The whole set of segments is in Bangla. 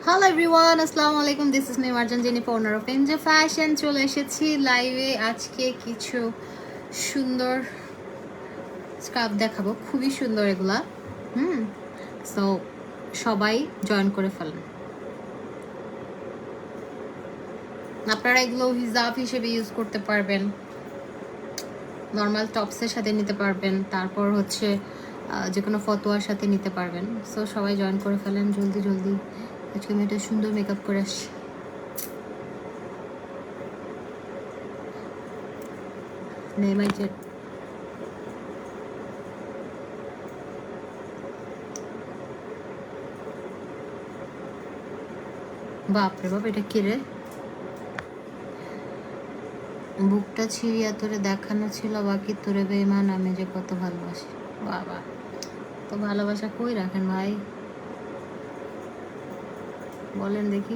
হ্যালো এভরিওয়ান, আসসালামু আলাইকুম। This is me Marjan Jennifer, owner of NJ fashion. চলে এসেছি লাইভে। আজকে কিছু সুন্দর স্কার্ফ দেখাবো, খুবই সুন্দর এগুলা। সো সবাই জয়েন করে ফেলেন। আপনারা এগুলো হিজাব হিসেবে ইউজ করতে পারবেন, নর্মাল টপসের সাথে নিতে পারবেন, তারপর হচ্ছে যে কোনো ফতোয়ার সাথে নিতে পারবেন। সো সবাই জয়েন করে ফেলেন জলদি জলদি। আজকে আমি একটা সুন্দর মেকআপ করে আসছি। নেমাইজের বাপরে বাপ, এটা কি রে? বুকটা ছিঁড়িয়া তোরে দেখানো ছিল বাকি, তোরে বেমান আমি যে কত ভালোবাসি। বাবা, তো ভালোবাসা কই রাখেন ভাই, বলেন দেখি।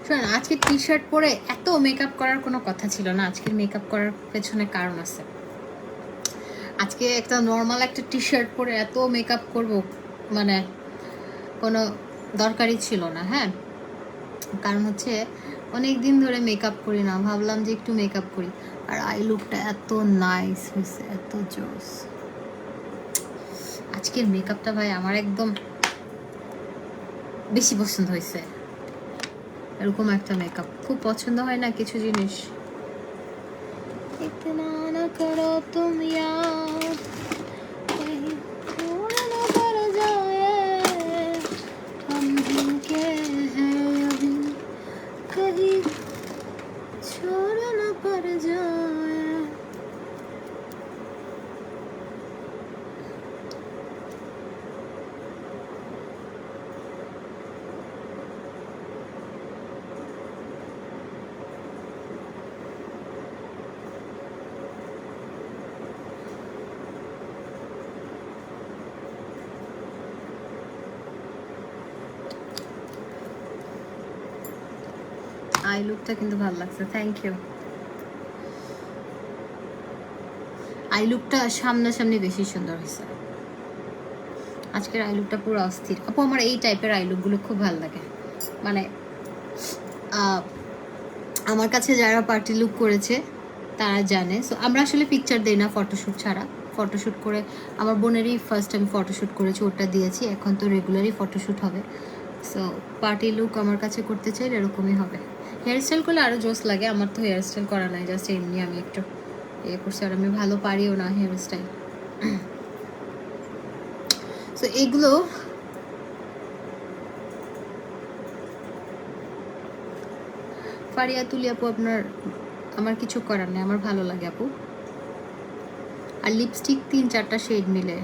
শোনেন, আজকে টি শার্ট পরে এত মেকআপ করার কোনো কথা ছিল না। আজকের মেকআপ করার পেছনে কারণ আছে। আজকে একটা নর্মাল একটা টি শার্ট পরে এত মেকআপ করব, মানে কোনো দরকারই ছিল না। হ্যাঁ, কারণ হচ্ছে অনেক দিন ধরে মেকআপ করি না, ভাবলাম যে একটু মেকআপ করি। আর আই লুকটা এত নাইস হয়েছে, এত জোস। আজকের মেকআপটা ভাই আমার একদম বেশি পছন্দ হয়েছে। এরকম একটা মেকআপ খুব পছন্দ হয় না কিছু জিনিস। ইতনা না করো তুম ইয়াদ, কहीं छोड़ ना कर जाए, हम जिनके हैं अभी, कहीं छोड़ ना कर जाए। আই লুকটা কিন্তু ভালো লাগছে, থ্যাংক ইউ। আই লুকটা সামনাসামনি বেশি সুন্দর হয়েছে। আজকের আই লুকটা পুরো অস্থির। আপু, আমার এই টাইপের আই লুকগুলো খুব ভালো লাগে। মানে আমার কাছে যারা পার্টি লুক করেছে তারা জানে। সো আমরা আসলে পিকচার দিই না ফটোশ্যুট ছাড়া। ফটোশ্যুট করে আমার বোনেরই ফার্স্ট আমি ফটোশ্যুট করেছি, ওটা দিয়েছি। এখন তো রেগুলারই ফটোশ্যুট হবে। সো পার্টি লুক আমার কাছে করতে চাই এরকমই হবে। হেয়ার স্টাইল করলে আরও জোস লাগে। আমার তো হেয়ার স্টাইল করা নাই, জাস্ট এমনি আমি একটু করছি। আর আমি ভালো পারিও না হেয়ার স্টাইল। সো এগুলো ফারিয়া তুলি আপু, আপনার আমার কিছু করার নেই, আমার ভালো লাগে আপু। আর লিপস্টিক 3-4টা শেড মিলে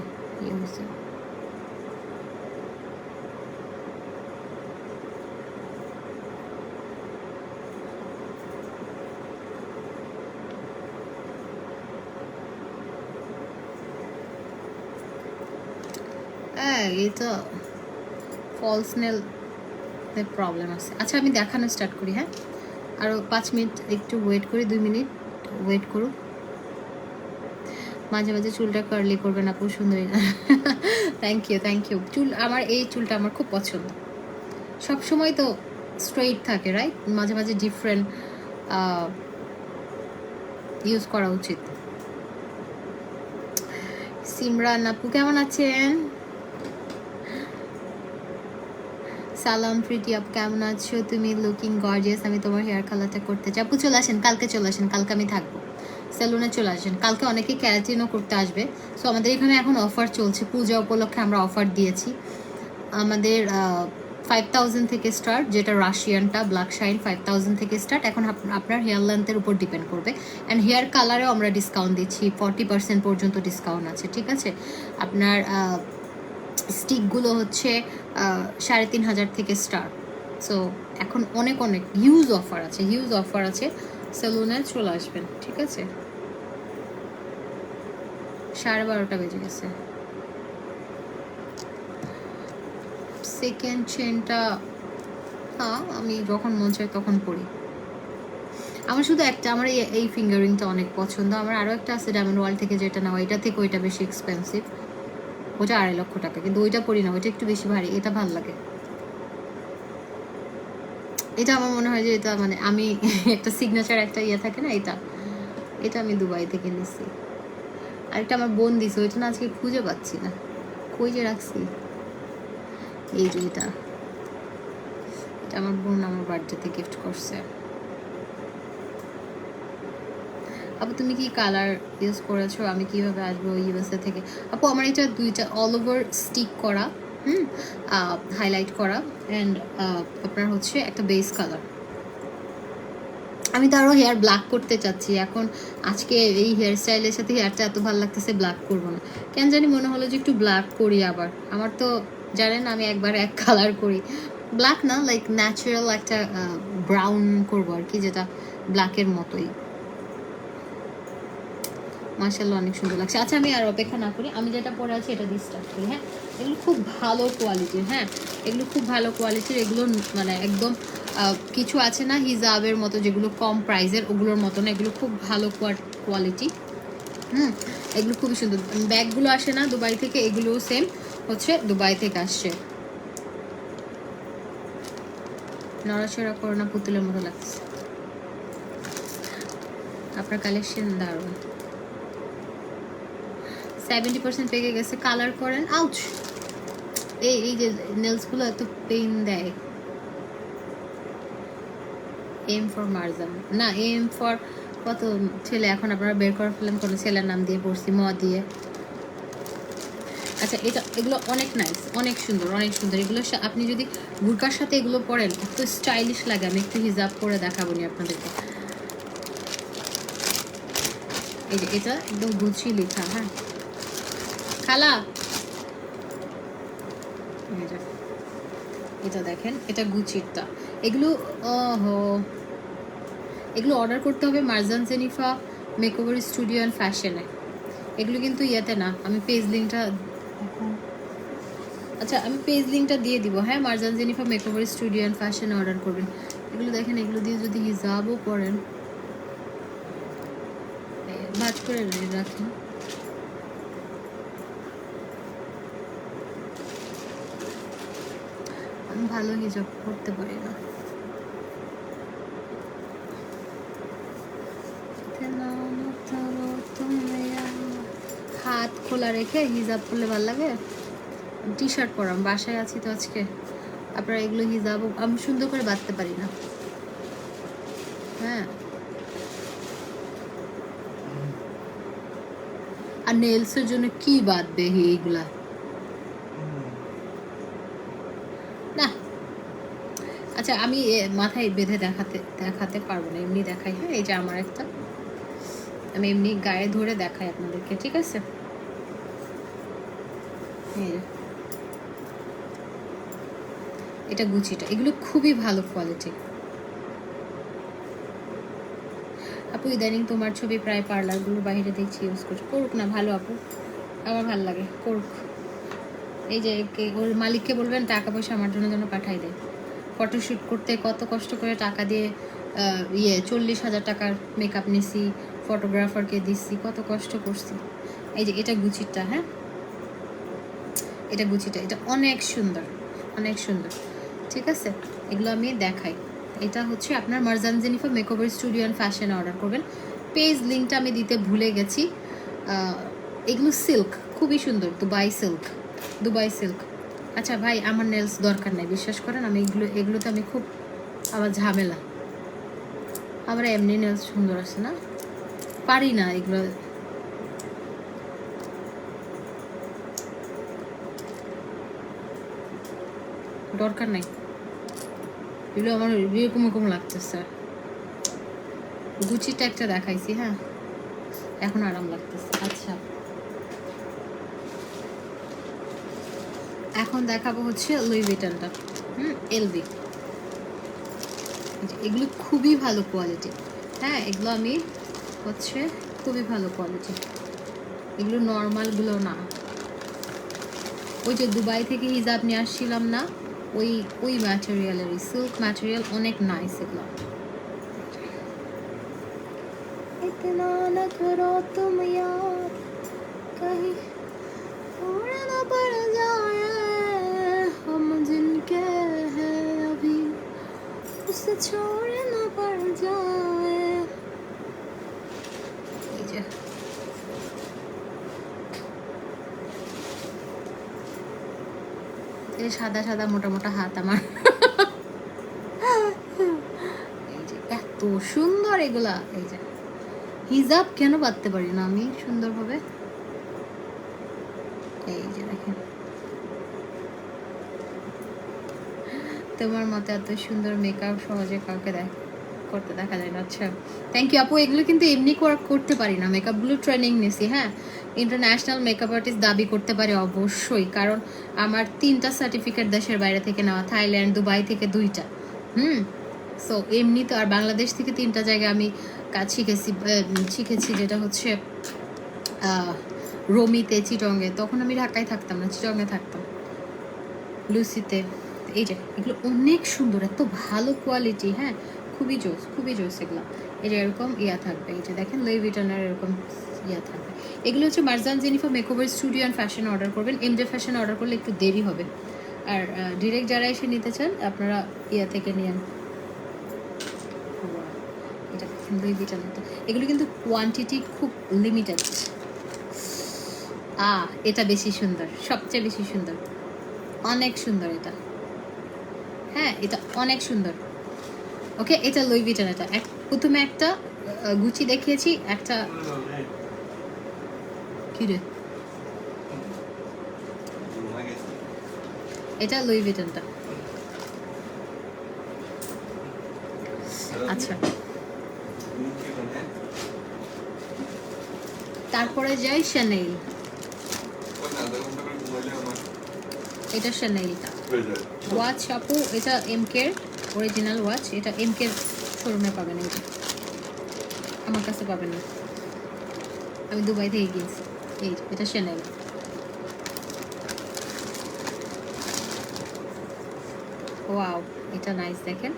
ইয়ে হয়েছে। এই তো ফলস নেল প্রবলেম আছে। আচ্ছা, আমি দেখানো স্টার্ট করি। হ্যাঁ, আরও 5 মিনিট একটু ওয়েট করি, 2 মিনিট ওয়েট করুক। মাঝে মাঝে চুলটা কার্লি করবেন আপু, সুন্দরী না? Thank you, thank you. চুল আমার, এই চুলটা আমার খুব পছন্দ। সব সময় তো স্ট্রেইট থাকে, রাইট? মাঝে মাঝে ডিফারেন্ট ইউজ করা উচিত। সিমরান আপু কেমন আছেন? সালাম প্রীতি আপু, কেমন আছো তুমি? Looking gorgeous. আমি তোমার হেয়ার কালারটা করতে চাই আপু। চলে আসেন, কালকে চলে আসেন, কালকে আমি থাকবো সেলুনে। চলে আসেন কালকে। অনেকে ক্যারাটিনও করতে আসবে। সো আমাদের এখানে এখন অফার চলছে, পূজা উপলক্ষে আমরা অফার দিয়েছি। আমাদের 5000 থেকে স্টার্ট, যেটা রাশিয়ানটা ব্ল্যাক শাইন 5000 থেকে স্টার্ট। এখন আপনার হেয়ার লেন্থের উপর ডিপেন্ড করবে। অ্যান্ড হেয়ার কালারেও আমরা ডিসকাউন্ট দিচ্ছি, 40% পর্যন্ত ডিসকাউন্ট আছে, ঠিক আছে? আপনার স্টিকগুলো হচ্ছে 3500 থেকে স্টার্ট। সো এখন অনেক অনেক হিউজ অফার আছে, হিউজ অফার আছে। সেলুনে চলে আসবেন, ঠিক আছে? 12:30 বেজে গেছে। সেকেন্ড চেনটা, হ্যাঁ, আমি যখন মন চাই তখন পড়ি। আমার শুধু একটা, আমার এই ফিঙ্গারিংটা অনেক পছন্দ। আমার আরও একটা আছে ডায়মন্ড ওয়ার্ল্ড থেকে যেটা নেওয়া, এটা থেকে ওইটা বেশি এক্সপেন্সিভ, ওটা 2.5 লক্ষ টাকা, কিন্তু ওইটা পরি না, ওইটা একটু বেশি ভারী, এটা ভাল লাগে। এটা আমার মনে হয় যে এটা মানে আমি একটা সিগনেচার একটা ইয়ে থাকে না, এটা এটা আমি দুবাই থেকে নিছি। আরেকটা আমার বোন দিছে, ওইটা না আজকে খুঁজে পাচ্ছি না, কই যে রাখছি। এই যে এটা আমার বোন আমার বার্থডেতে গিফট করছে। আপু তুমি কি কালার ইউজ করেছো? আমি কিভাবে আসবো ইউএসএ থেকে? আপু আমার এটা দুইটা অল ওভার স্টিক করা, হাইলাইট করা, অ্যান্ড আপনার হচ্ছে একটা বেস কালার। আমি তো আরও হেয়ার ব্ল্যাক করতে চাচ্ছি এখন, আজকে এই হেয়ার স্টাইলের সাথে হেয়ারটা এত ভালো লাগতেছে, ব্ল্যাক করবো না কেন জানি মনে হলো যে একটু ব্ল্যাক করি আবার। আমার তো জানেন আমি একবার এক কালার করি, ব্ল্যাক না, লাইক ন্যাচারাল একটা ব্রাউন করবো আর কি, যেটা ব্ল্যাকের মতোই। মাশাআল্লাহ অনেক সুন্দর লাগছে। আচ্ছা আমি আর অপেক্ষা না করি, আমি যেটা পরে আছি এটা দিয়ে স্টার্ট করি। হ্যাঁ, এগুলো খুব ভালো কোয়ালিটির, হ্যাঁ এগুলো খুব ভালো কোয়ালিটির, এগুলো মানে একদম কিছু আছে না হিজাবের মতো যেগুলো কম প্রাইসের, ওগুলোর মতো না, এগুলো খুব ভালো কোয়ালিটি। এগুলো খুবই সুন্দর। ব্যাগগুলো আসে না দুবাই থেকে, এগুলোও সেম হচ্ছে দুবাই থেকে আসছে। নড়াচড়া করো না, পুতুলের মতো লাগছে। আপনার কালেকশন দারুণ। 70% পেকে গেছে, কালার করেন। আউচ, এই যে নেলসগুলো এত পেইন দেয়। এম ফর মারজাম না, এম ফর কত ছেলে এখন আপনারা বের করে ফেলেন, কোনো ছেলের নাম দিয়ে পড়ছি, ম দিয়ে। আচ্ছা এটা, এগুলো অনেক নাইস, অনেক সুন্দর, অনেক সুন্দর। এগুলো আপনি যদি বুরকার সাথে এগুলো পরেন এত স্টাইলিশ লাগে। আমি একটু হিজাব করে দেখাবো নি আপনাদেরকে। এই যে এটা একদম গুছি লেখা। হ্যাঁ খালা, এটা দেখেন, এটা গুচিরটা। এগুলো ওহো, এগুলো অর্ডার করতে হবে Marjan Zenifa makeover studio and ফ্যাশনে। এগুলো কিন্তু ইয়েতে না, আমি পেজ লিঙ্কটা, আচ্ছা আমি পেজ লিঙ্কটা দিয়ে দিব। হ্যাঁ, Marjan Zenifa makeover studio and ফ্যাশনে অর্ডার করবেন। এগুলো দেখেন, এগুলো দিয়ে যদি হিজাবও পরেন, ভাজ করে রাখেন। আমি ভালো হিজাব করতে পারি না। হাত খোলা রেখে হিজাব করলে ভালো লাগে। টি শার্ট পরাম, বাসায় আছি তো আজকে। আপনারা এগুলো হিজাব আমি সুন্দর করে বাঁধতে পারি না। হ্যাঁ, আর নেলসের জন্য কি বাঁধবে এইগুলা না। আচ্ছা আমি মাথায় বেঁধে দেখাতে পারবো না, এমনি দেখাই। হ্যাঁ, এই যে আমার একটা, আমি এমনি গায়ে ধরে দেখাই আপনাদেরকে, ঠিক আছে? এটা গুচিটা, এগুলো খুবই ভালো কোয়ালিটি। আপু ইদানিং তোমার ছবি প্রায় পার্লারগুলোর বাইরে দেখছি ইউজ করছো, করুক না, ভালো আপু, আমার ভালো লাগে, করুক। এই যে ওর মালিককে বলবেন টাকা পয়সা আমার জন্য যেন পাঠাই দেয়। ফটোশ্যুট করতে কত কষ্ট করে টাকা দিয়ে 40,000 টাকার মেকআপ নিছি, ফটোগ্রাফারকে দিচ্ছি, কত কষ্ট করছি। এই যে এটা গুচিটা, হ্যাঁ এটা গুচিটা, এটা অনেক সুন্দর, অনেক সুন্দর, ঠিক আছে? এগুলো আমি দেখাই। এটা হচ্ছে আপনার Marjan Zenifa makeover studio and ফ্যাশনে অর্ডার করবেন। পেজ লিঙ্কটা আমি দিতে ভুলে গেছি। এগুলো সিল্ক, খুবই সুন্দর, দুবাই সিল্ক, দুবাই সিল্ক। আচ্ছা ভাই, আমার নেলস দরকার নাই, বিশ্বাস করেন। আমি এগুলোতে আমি খুব, আমার ঝামেলা। আমার এমনি নেলস সুন্দর আছে না, পারি না এগুলো। দরকার নাই এগুলো, আমার এরকম এরকম লাগতেছে। গুচিটা একটা দেখাইছি, হ্যাঁ এখন আরাম লাগতেছে। আচ্ছা এখন দেখাবো হচ্ছে লুই ভিটনটা, এলভি। এগুলো খুবই ভালো কোয়ালিটি। হ্যাঁ, এগুলো আমি হচ্ছে খুবই ভালো কোয়ালিটি, এগুলো নর্মালগুলো না। ওই যে দুবাই থেকে হিজাব নিয়ে আসছিলাম না, ওই ম্যাটেরিয়ালেরই, সিল্ক ম্যাটেরিয়াল, অনেক নাইস এগুলো। इतना न करो तुम यार कहीं छोड़ न पड़ जाए हम जिनके हैं अभी उसे छोड़ न पड़ जाए এই যে এই সাদা সাদা মোটা মোটা হাত আমার এই যে এত সুন্দর এগুলা এই যে হিজাব কেন বাঁধতে পারি না আমি সুন্দরভাবে এই যে দেখেন তোমার মতো এত সুন্দর মেকআপ সহজে কাউকে করতে দেখা যায় না আচ্ছা থ্যাংক ইউ আপু এগুলো কিন্তু এমনি করতে পারি না মেকআপগুলো ট্রেনিং নিছি হ্যাঁ ইন্টারন্যাশনাল মেকআপ আর্টিস্ট দাবি করতে পারে অবশ্যই কারণ আমার 3টা সার্টিফিকেট দেশের বাইরে থেকে নেওয়া থাইল্যান্ড দুবাই থেকে 2টা সো এমনি তো আর বাংলাদেশ থেকে 3টা জায়গায় আমি কাজ শিখেছি যেটা হচ্ছে রোমিতে চিটংয়ে তখন আমি ঢাকায় থাকতাম না চিটংয়ে থাকতাম লুসিতে এই যে এগুলো অনেক সুন্দর এত ভালো কোয়ালিটি হ্যাঁ খুবই জোস এগুলো এই যে এরকম ইয়া থাকবে এই যে দেখেন লুই ভিটনের এরকম ইয়া থাকবে এগুলো হচ্ছে Marjan Jennifer makeover studio and fashion order করবেন এমজে ফ্যাশন অর্ডার করলে একটু দেরি হবে আর ডিরেক্ট যারা এসে নিতে চান আপনারা ইয়া থেকে নিয়েন এটা দেখেন লুই ভিটনের তো এগুলো কিন্তু কোয়ান্টিটি খুব লিমিটেড এটা বেশি সুন্দর সবচেয়ে বেশি সুন্দর অনেক সুন্দর এটা হ্যাঁ এটা অনেক সুন্দর ওকে এটা লুই ভিটন এটা প্রথমে একটা গুচি দেখিয়েছি একটা কি রে এটা লুই ভিটনটা আচ্ছা তারপরে যাই শ্যানেল এটা শ্যানেলটা ওয়াচ আপু এটা এমকের অরিজিনাল ওয়াচ এটা এমকের শোরুমে পাবেন এই যে আমার কাছে পাবেন না আমি দুবাই থেকে কিনছি এই এটা শ্যানেল ওয়াও এটা নাইস দেখেন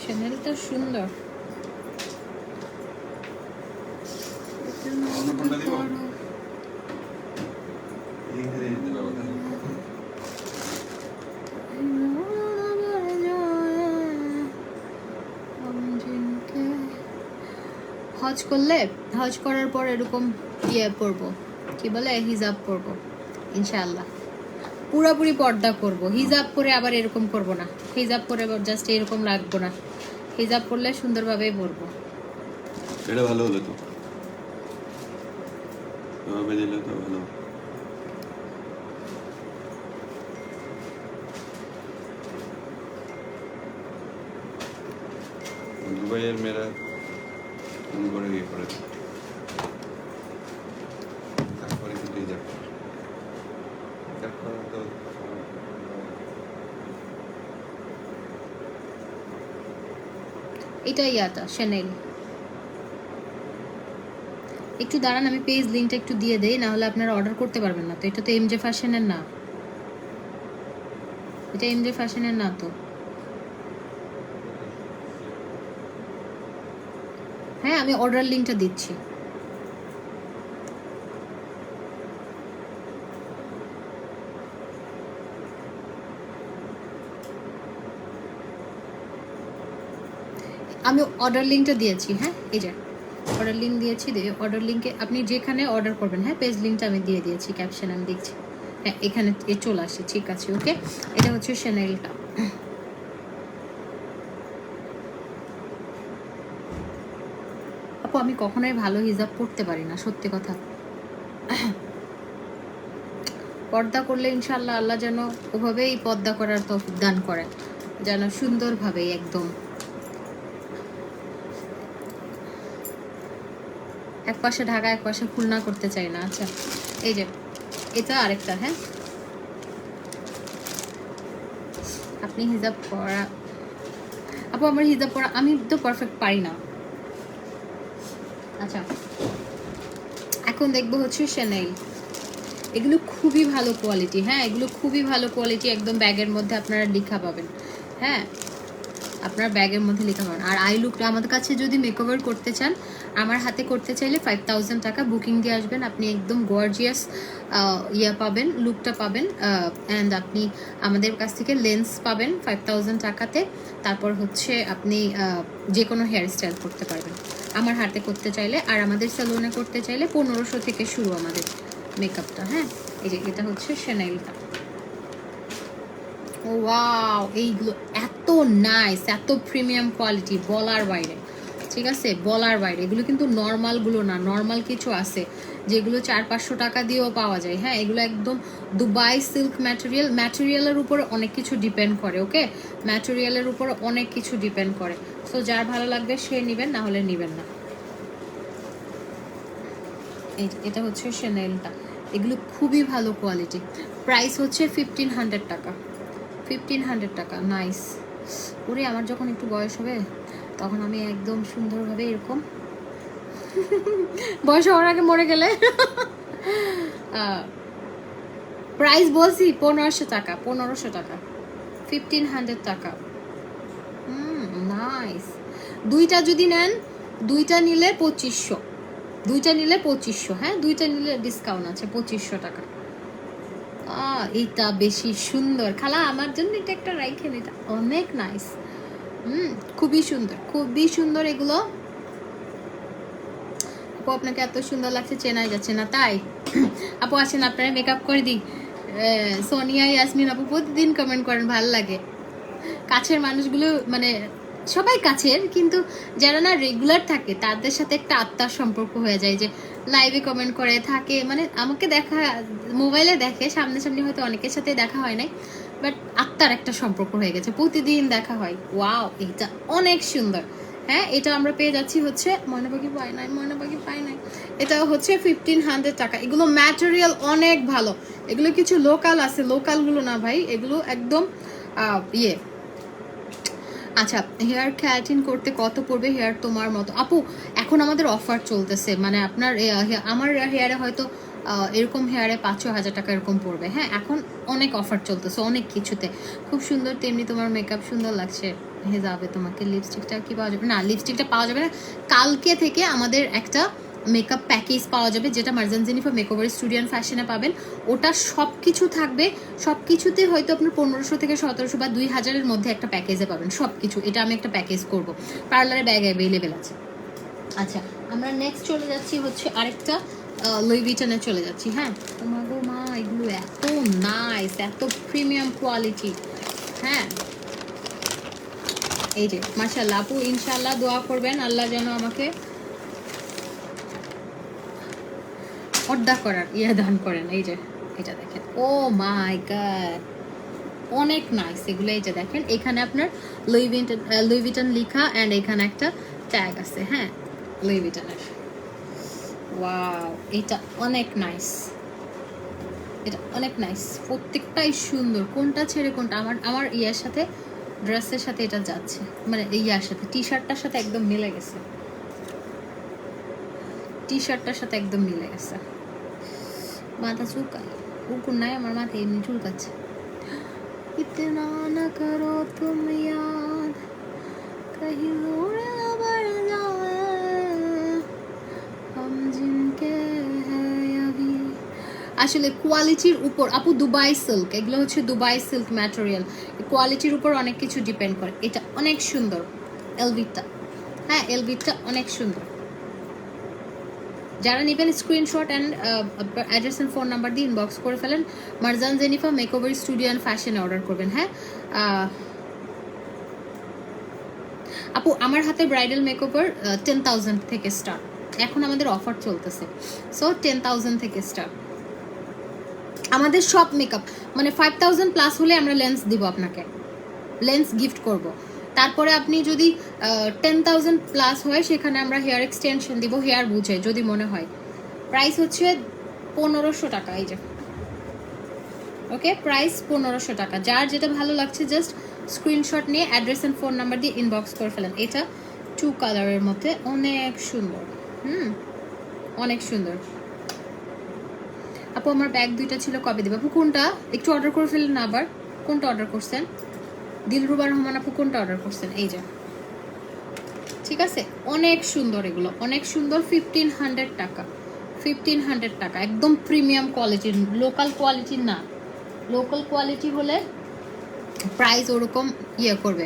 শ্যানেলটা সুন্দর হজ করলে হজ করার পর এরকম ইয়ে পরবো কি বলে হিজাব পরবো ইনশাআল্লাহ পুরোপুরি পর্দা করব হিজাব করে আবার এরকম করব না হিজাব করে জাস্ট এরকম রাখবো না হিজাব করলে সুন্দরভাবে পরবো এটা ভালো হলো তো এভাবে দিলে তো ভালো দুবাইয়ের মেয়েরা করে ইয়ে করে তারপরে কিন্তু হিজাব করা তো এটা ইয়াটা শ্যানেল একটু দাঁড়ান আমি পেজ লিংকটা একটু দিয়ে দেই না হলে আপনারা অর্ডার করতে পারবেন না তো এটা তো এমজে ফ্যাশনের না এটা এমজে ফ্যাশনের না তো হ্যাঁ আমি অর্ডার লিংকটা দিচ্ছি আমি অর্ডার লিংকটা দিয়েছি হ্যাঁ এই যে অর্ডার লিংক দিয়েছি অর্ডার লিংকে আপনি যেখানে অর্ডার করবেন হ্যাঁ পেজ লিংকটা আমি দিয়ে দিয়েছি ক্যাপশন আমি দেখছি হ্যাঁ এখানে চলে আসছে ঠিক আছে ওকে এটা হচ্ছে শ্যানেলটা আপু আমি কখনোই ভালো হিজাব পড়তে পারি না সত্যি কথা পর্দা করলে ইনশাআল্লাহ আল্লাহ যেন ওভাবেই পর্দা করার তৌফিক দান করেন যেন সুন্দরভাবে একদম এক পাশে ঢাকা এক পাশে খুলনা করতে চাই না আচ্ছা এই যে এটা আরেকটা হ্যাঁ আপনি হিজাব পরা আপু আমার হিজাব পরা আমি তো পারফেক্ট পারি না আচ্ছা এখন দেখবো হচ্ছে শ্যানেল এগুলো খুবই ভালো কোয়ালিটি, হ্যাঁ এগুলো খুবই ভালো কোয়ালিটি, একদম ব্যাগের মধ্যে আপনারা লেখা পাবেন, হ্যাঁ আপনার ব্যাগের মধ্যে লেখা পাবেন। আর আই লুকটা আমাদের কাছে যদি মেকওভার করতে চান, আমার হাতে করতে চাইলে 5000 টাকা বুকিং দিয়ে আসবেন, আপনি একদম গর্জিয়াস ইয়া পাবেন, লুকটা পাবেন, অ্যান্ড আপনি আমাদের কাছ থেকে লেন্স পাবেন 5000 টাকাতে। তারপর হচ্ছে আপনি যে কোনো হেয়ার স্টাইল করতে পারবেন আমার হাতে করতে চাইলে, আর আমাদের স্যালুনে করতে চাইলে 1500 থেকে শুরু আমাদের মেকআপটা। হ্যাঁ এই যে এটা হচ্ছে শ্যানেলটা, ওয়াও এইগুলো এত নাইস, এত প্রিমিয়াম কোয়ালিটি, বলার বাইরে, ঠিক আছে বলার বাইরে। এগুলো কিন্তু নর্মালগুলো না, নর্মাল কিছু আছে যেগুলো 400-500 টাকা দিয়েও পাওয়া যায়, হ্যাঁ এগুলো একদম দুবাই সিল্ক ম্যাটেরিয়াল, ম্যাটেরিয়ালের উপরে অনেক কিছু ডিপেন্ড করে, ওকে ম্যাটেরিয়ালের উপরে অনেক কিছু ডিপেন্ড করে। সো যার ভালো লাগবে সে নেবেন, না হলে নেবেন না। এটা হচ্ছে শ্যানেলটা, এগুলো খুবই ভালো কোয়ালিটি, প্রাইস হচ্ছে 1500 টাকা, 1500 টাকা। নাইস। ওরে আমার যখন একটু বয়স হবে তখন আমি একদম সুন্দরভাবে এরকম বয়স হওয়ার আগে মরে গেলে প্রাইস বলছি 1500 টাকা, 1500 টাকা, 1500 টাকা। নাইস। দুইটা যদি নেন, দুইটা নিলে 2500, দুইটা নিলে 2500, হ্যাঁ দুইটা নিলে ডিসকাউন্ট আছে 2500 টাকা। এইটা বেশি সুন্দর, খালা আমার জন্য এটা একটা রাইখেন, এটা অনেক নাইস, খুবই সুন্দর, খুবই সুন্দর এগুলো। আপু আপনাকে এত সুন্দর লাগছে, চেনাই যাচ্ছে না তাই? আপু আসেন আপনারা মেকআপ করে দিই। সোনিয়া ইয়াসমিন আপু প্রতিদিন কমেন্ট করেন, ভালো লাগে। কাছের মানুষগুলো মানে সবাই কাছের, কিন্তু যারা না রেগুলার থাকে তাদের সাথে একটা আত্মার সম্পর্ক হয়ে যায়, যে লাইভে কমেন্ট করে থাকে, মানে আমাকে দেখা মোবাইলে দেখে, সামনাসামনি হয়তো অনেকের সাথে দেখা হয় নাই, বাট আত্মার একটা সম্পর্ক হয়ে গেছে, প্রতিদিন দেখা হয়। ওয়াও এটা অনেক সুন্দর। হ্যাঁ এটা আমরা পেয়ে যাচ্ছি হচ্ছে ময়না পাখি পায় নাই, ময়না পাখি পায় নাই, এটা হচ্ছে 1500 টাকা। এগুলো ম্যাটেরিয়াল অনেক ভালো, এগুলো কিছু লোকাল আছে, লোকালগুলো না ভাই, এগুলো একদম ইয়ে। আচ্ছা হেয়ার ক্যারাটিন করতে কত পড়বে হেয়ার তোমার মতো? আপু এখন আমাদের অফার চলতেছে, মানে আপনার আমার হেয়ারে হয়তো এরকম হেয়ারে 5-6 হাজার টাকা এরকম পড়বে, হ্যাঁ এখন অনেক অফার চলতেছে অনেক কিছুতে। খুব সুন্দর, তেমনি তোমার মেকআপ সুন্দর লাগছে। হে যাবে তোমাকে, লিপস্টিকটা কি পাওয়া যাবে? না লিপস্টিকটা পাওয়া যাবে না, কালকে থেকে আমাদের একটা মেকআপ প্যাকেজ পাওয়া যাবে, যেটা Marjan Jennifer makeover studio and ফ্যাশনে পাবেন। ওটা সব কিছু থাকবে, সব কিছুতে হয়তো আপনার 1500 থেকে 1700 বা 2000-এর মধ্যে একটা প্যাকেজে পাবেন সব কিছু। এটা আমি একটা প্যাকেজ করব, পার্লারে ব্যাগ অ্যাভেলেবেল আছে। আচ্ছা আমরা নেক্সট চলে যাচ্ছি হচ্ছে আরেকটা লুই ভিটনে চলে যাচ্ছি। হ্যাঁ তোমার গো মা এগুলো এত নাইস, এত প্রিমিয়াম কোয়ালিটি। হ্যাঁ এই যে মাশাআল্লাহ আপু, ইনশাআল্লাহ দোয়া করবেন আল্লাহ যেন আমাকে পর্দা করার দান করেন। এই যে এটা দেখেন, ও মাই গড অনেক নাইস এগুলো। এই যে দেখেন এখানে আপনার লুই ভিটন লেখা, অ্যান্ড এখানে একটা ট্যাগ আছে, হ্যাঁ লুই ভিটনের। ওয়াও এটা অনেক নাইস, এটা অনেক নাইস, প্রত্যেকটাই সুন্দর। কোনটা ছেড়ে কোনটা, আমার ইয়ার সাথে, ড্রেসের সাথে এটা যাচ্ছে, মানে ইয়ার সাথে টি শার্টটার সাথে একদম মিলে গেছে, টি শার্টটার সাথে একদম মিলে গেছে। মাথা চুলকায়, উকুন নাই আমার মাথায়, এমনি চুলকাচ্ছে। इतना न करो तुम याद कहीं दूर न बढ़ जाए हम जिनके हैं अभी। আসলে কোয়ালিটির উপর আপু, দুবাই সিল্ক, এগুলো হচ্ছে দুবাই সিল্ক ম্যাটেরিয়াল, কোয়ালিটির উপর অনেক কিছু ডিপেন্ড করে। এটা অনেক সুন্দর এলভিটা, হ্যাঁ এলভিটা অনেক সুন্দর। যারা নেবেন screenshot and address and phone number দিয়ে ইনবক্স করে ফেলেন, Marjan Jennifer makeover studio and ফ্যাশনে অর্ডার করবেন। হ্যাঁ আপু আমার হাতে ব্রাইডাল মেকওভার 10,000 থেকে স্টার্ট, এখন আমাদের অফার চলতেছে, সো 10,000 থেকে স্টার্ট। আমাদের সব মেকআপ মানে 5,000 প্লাস হলে আমরা লেন্স দিব আপনাকে, লেন্স গিফট করব। তারপরে আপনি যদি 10,000 প্লাস হয় সেখানে আমরা হেয়ার এক্সটেনশন দিব, হেয়ার বুঝে যদি মনে হয়। প্রাইস হচ্ছে 1500 টাকা। এই যে ওকে প্রাইস 1500 টাকা। যার যেটা ভালো লাগছে জাস্ট স্ক্রিনশট নিয়ে অ্যাড্রেস অ্যান্ড ফোন নাম্বার দিয়ে ইনবক্স করে ফেলেন। এটা 2 কালারের মধ্যে অনেক সুন্দর, অনেক সুন্দর। আপু আমার ব্যাগ দুইটা ছিল, কবে দেবে? আপু কোনটা একটু অর্ডার করে ফেলেন না আবার। কোনটা অর্ডার করছেন? দিলরুবা রহমান আপু কোনটা অর্ডার করছেন? এই যে, ঠিক আছে, অনেক সুন্দর এগুলো, অনেক সুন্দর। 1500 টাকা, 1500 টাকা, একদম প্রিমিয়াম কোয়ালিটির, লোকাল কোয়ালিটির না। লোকাল কোয়ালিটি হলে প্রাইস ওরকম ইয়ে করবে।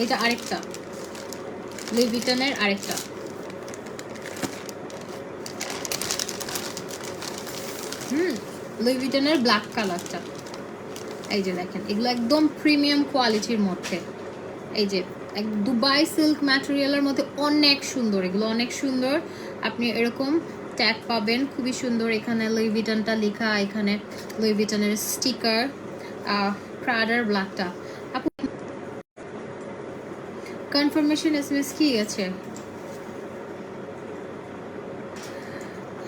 এটা আরেকটা লুই ভিটনের আরেকটা, লুই ভিটনের ব্ল্যাক কালারটা। এই যে দেখেন, এগুলো একদম প্রিমিয়াম কোয়ালিটির মধ্যে। এই যে দুবাই সিল্ক ম্যাটেরিয়ালের মধ্যে অনেক সুন্দর, এগুলো অনেক সুন্দর। আপনি এরকম ট্যাগ পাবেন, খুবই সুন্দর। এখানে লুই ভিটনটা লেখা, এখানে লুই ভিটনের স্টিকার, প্রাডার ব্ল্যাকটা। আপু কনফার্মেশন এসএমএস কি গেছে?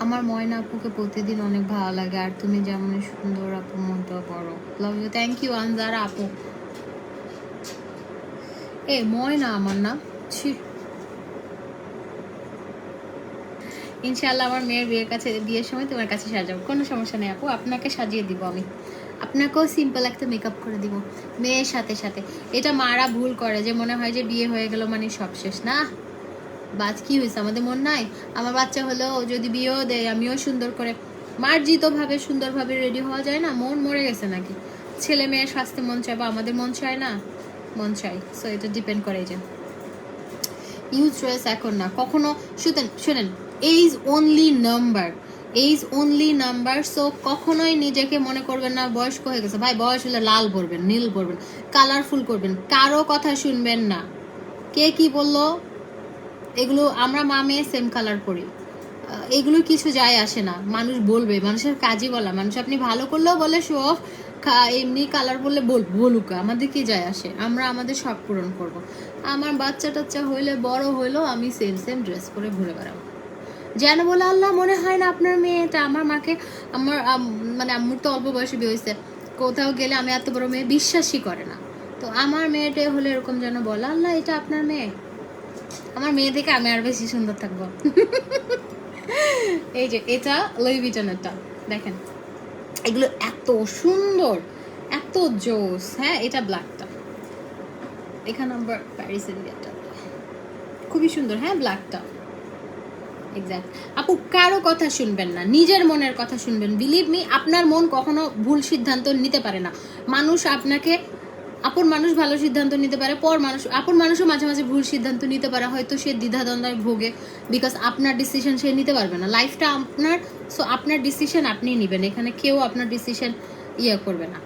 আমার ময়না আপুকে প্রতিদিন অনেক ভালো লাগে, আর তুমি যেমন সুন্দর আপু, মনটা বড়। Love you, thank you Anjara আপু। এ ময়না আমার না, ছি। ইনশাআল্লাহ আমার মেয়ের বিয়ের সময় তোমার কাছে সাজাবো, কোনো সমস্যা নেই আপু, আপনাকে সাজিয়ে দিব আমি। আপনাকেও সিম্পল একটা মেকআপ করে দিব মেয়ের সাথে সাথে। এটা মারা ভুল করে যে মনে হয় যে বিয়ে হয়ে গেল মানে সব শেষ। না, বাদ কি হয়েছে, আমাদের মন নাই? আমার বাচ্চা হলেও যদি বিয়েও দেয়, আমিও সুন্দর করে মার্জিতভাবে সুন্দরভাবে রেডি হওয়া যায় না? মন মরে গেছে নাকি? ছেলে মেয়ের স্বাস্থ্য মন চায়, বা আমাদের মন চায় না? মন চাই। সো এটা ডিপেন্ড করে। যে ইউজ ড্রেস এখন না, কখনো শুনেন, age only number, age only number. So কখনোই নিজেকে মনে করবেন না বয়স্ক হয়ে গেছে। ভাই বয়স হলে লাল পরবেন, নীল পরবেন, কালারফুল করবেন, কারো কথা শুনবেন না। কে কি বললো, এগুলো আমরা মা মেয়ে সেম কালার পরি, এগুলো কিছু যায় আসে না। মানুষ বলবে, মানুষের কাজই বলা। মানুষ আপনি ভালো করলেও বলে শো অফ, এমনি কালার বললে বলুক, আমাদের কি যায় আসে? আমরা আমাদের শখ পূরণ করব। আমার বাচ্চা টাচ্চা হইলে, বড় হইলেও আমি সেম সেম ড্রেস পরে ঘুরে বেড়াবো। যেন বলে আল্লাহ, মনে হয় না আপনার মেয়েটা। আমার মাকে, আমার মানে আম্মুর তো অল্প বয়সে বিয়ে হয়েছে, কোথাও গেলে আমি এত বড় মেয়ে বিশ্বাসই করে না। তো আমার মেয়েটাই হলে এরকম যেন বলে আল্লাহ এটা আপনার মেয়ে। আমার মেয়ে থেকে আমি আর বেশি সুন্দর থাকবো। এই যে এটা লুই ভিটনেরটা দেখেন, এগুলো এত সুন্দর, এত জোস। হ্যাঁ, এটা ব্ল্যাকটা, এখানে আবার প্যারিসের ইয়েটা খুবই সুন্দর। হ্যাঁ, ব্ল্যাকটা এক্স্যাক্ট। আপু কারো কথা শুনবেন না, নিজের মনের কথা শুনবেন। বিলিভ মি, আপনার মন কখনো ভুল সিদ্ধান্ত নিতে পারে না। মানুষ আপনাকে, আপন মানুষ ভালো সিদ্ধান্ত নিতে পারে, আপন মানুষও মাঝে মাঝে ভুল সিদ্ধান্ত নিতে পারে। হয়তো সে দ্বিধাদ্বন্দ্বে ভোগে, বিকজ আপনার ডিসিশন সে নিতে পারবে না। লাইফটা আপনার, সো আপনার ডিসিশন আপনিই নেবেন, এখানে কেউ আপনার ডিসিশন করবে না।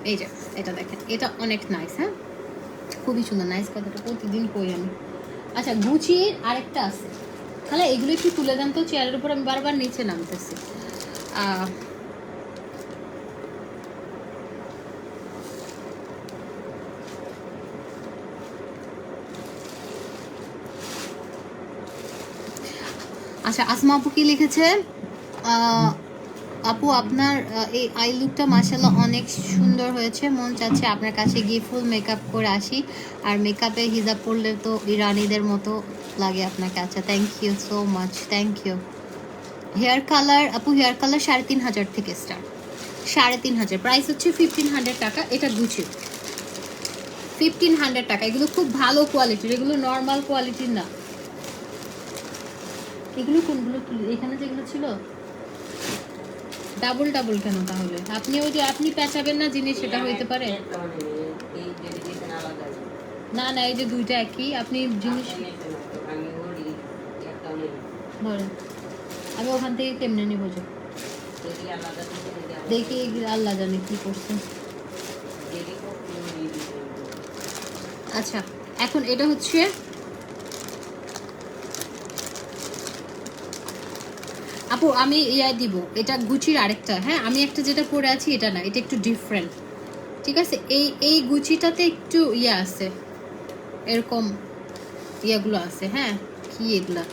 এই যে এটা দেখেন, এটা অনেক নাইস। হ্যাঁ, খুবই সুন্দর। নাইস কথাটা প্রতিদিন কই আমি। আচ্ছা, গুচির আরেকটা আছে, তাহলে এগুলো একটু তুলে দেন তো চেয়ারের উপর, আমি বারবার নিচে নামতেছি। আচ্ছা, আসমা আপু কি লিখেছে? আপু আপনার এই আই লুকটা মাশাআল্লাহ অনেক সুন্দর হয়েছে, মন চাচ্ছে আপনার কাছে গিয়ে ফুল মেকআপ করে আসি। আর মেকআপে হিজাব পরলে তো ইরানিদের মতো লাগে আপনাকে। আচ্ছা, thank you so much, thank you. Hair colour আপু, হেয়ার কালার 3500 থেকে স্টার্ট, 3500, প্রাইস হচ্ছে 1500 টাকা। এটা গুচি 1500 টাকা। এগুলো খুব ভালো কোয়ালিটির, এগুলো নর্মাল কোয়ালিটির না। এগুলো কোনগুলো, এখানে যেগুলো ছিল ডাবল ডাবল কেন তাহলে? আপনি ওই যে আপনি পেঁচাবেন না জিনিস, সেটা হইতে পারে না। না, এই যে দুইটা একই, আপনি জিনিস ধরেন, আমি ওখান থেকে কেমনে নিব? যে দেখি আল্লাহ জানে কি করছেন। আচ্ছা, এখন এটা হচ্ছে আপু, আমি দিব, এটা গুচির আরেকটা। হ্যাঁ, আমি একটা যেটা পরে আছি এটা না, এটা একটু ডিফারেন্ট, ঠিক আছে? এই গুচিটাতে একটু আছে, এরকম ইয়াগুলো আছে। হ্যাঁ, কি এগুলা?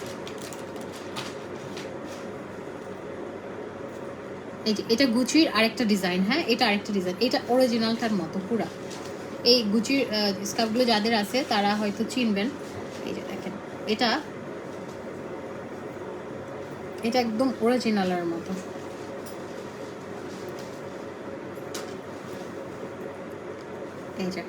এই যে এটা গুচির আরেকটা ডিজাইন। হ্যাঁ, এটা আরেকটা ডিজাইন, এটা অরিজিনালটার মতো পুরা। এই গুচির স্কার্ফগুলো যাদের আছে তারা হয়তো চিনবেন। এই যে দেখেন, এটা এটা একদম অরিজিনালের মতো। এই যে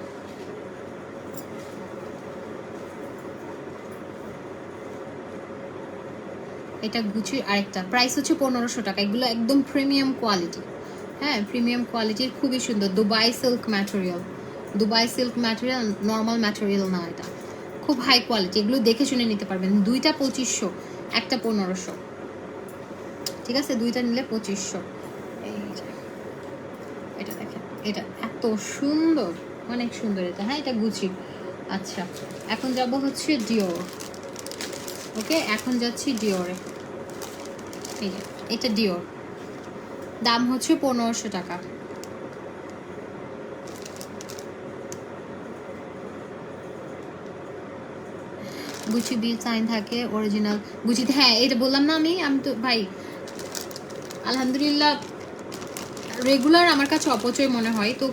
এটা গুচির আরেকটা প্রাইস হচ্ছে 1500 টাকা। এগুলো একদম প্রিমিয়াম কোয়ালিটি, হ্যাঁ প্রিমিয়াম কোয়ালিটির, খুবই সুন্দর। Dubai silk material, Dubai silk material, normal material না, এটা খুব হাই কোয়ালিটি। এগুলো দেখে শুনে নিতে পারবেন। দুইটা 2500, একটা 1500, ঠিক আছে? দুইটা নিলে 2500। এই যে এটা দেখেন, এটা এত সুন্দর, অনেক সুন্দর এটা। হ্যাঁ এটা গুচি। আচ্ছা এখন যাব হচ্ছে ডিওর। ওকে এখন যাচ্ছি ডিওরে। এই যে এটা ডিওর, দাম হচ্ছে 1500 টাকা। গুচি বিল সাইন থাকে অরিজিনাল গুচিতে। হ্যাঁ এটা বললাম না আমি আমি তো ভাই আলহামদুলিল্লাহ রেগুলার আমার কাছে অপচয় মনে হয় তো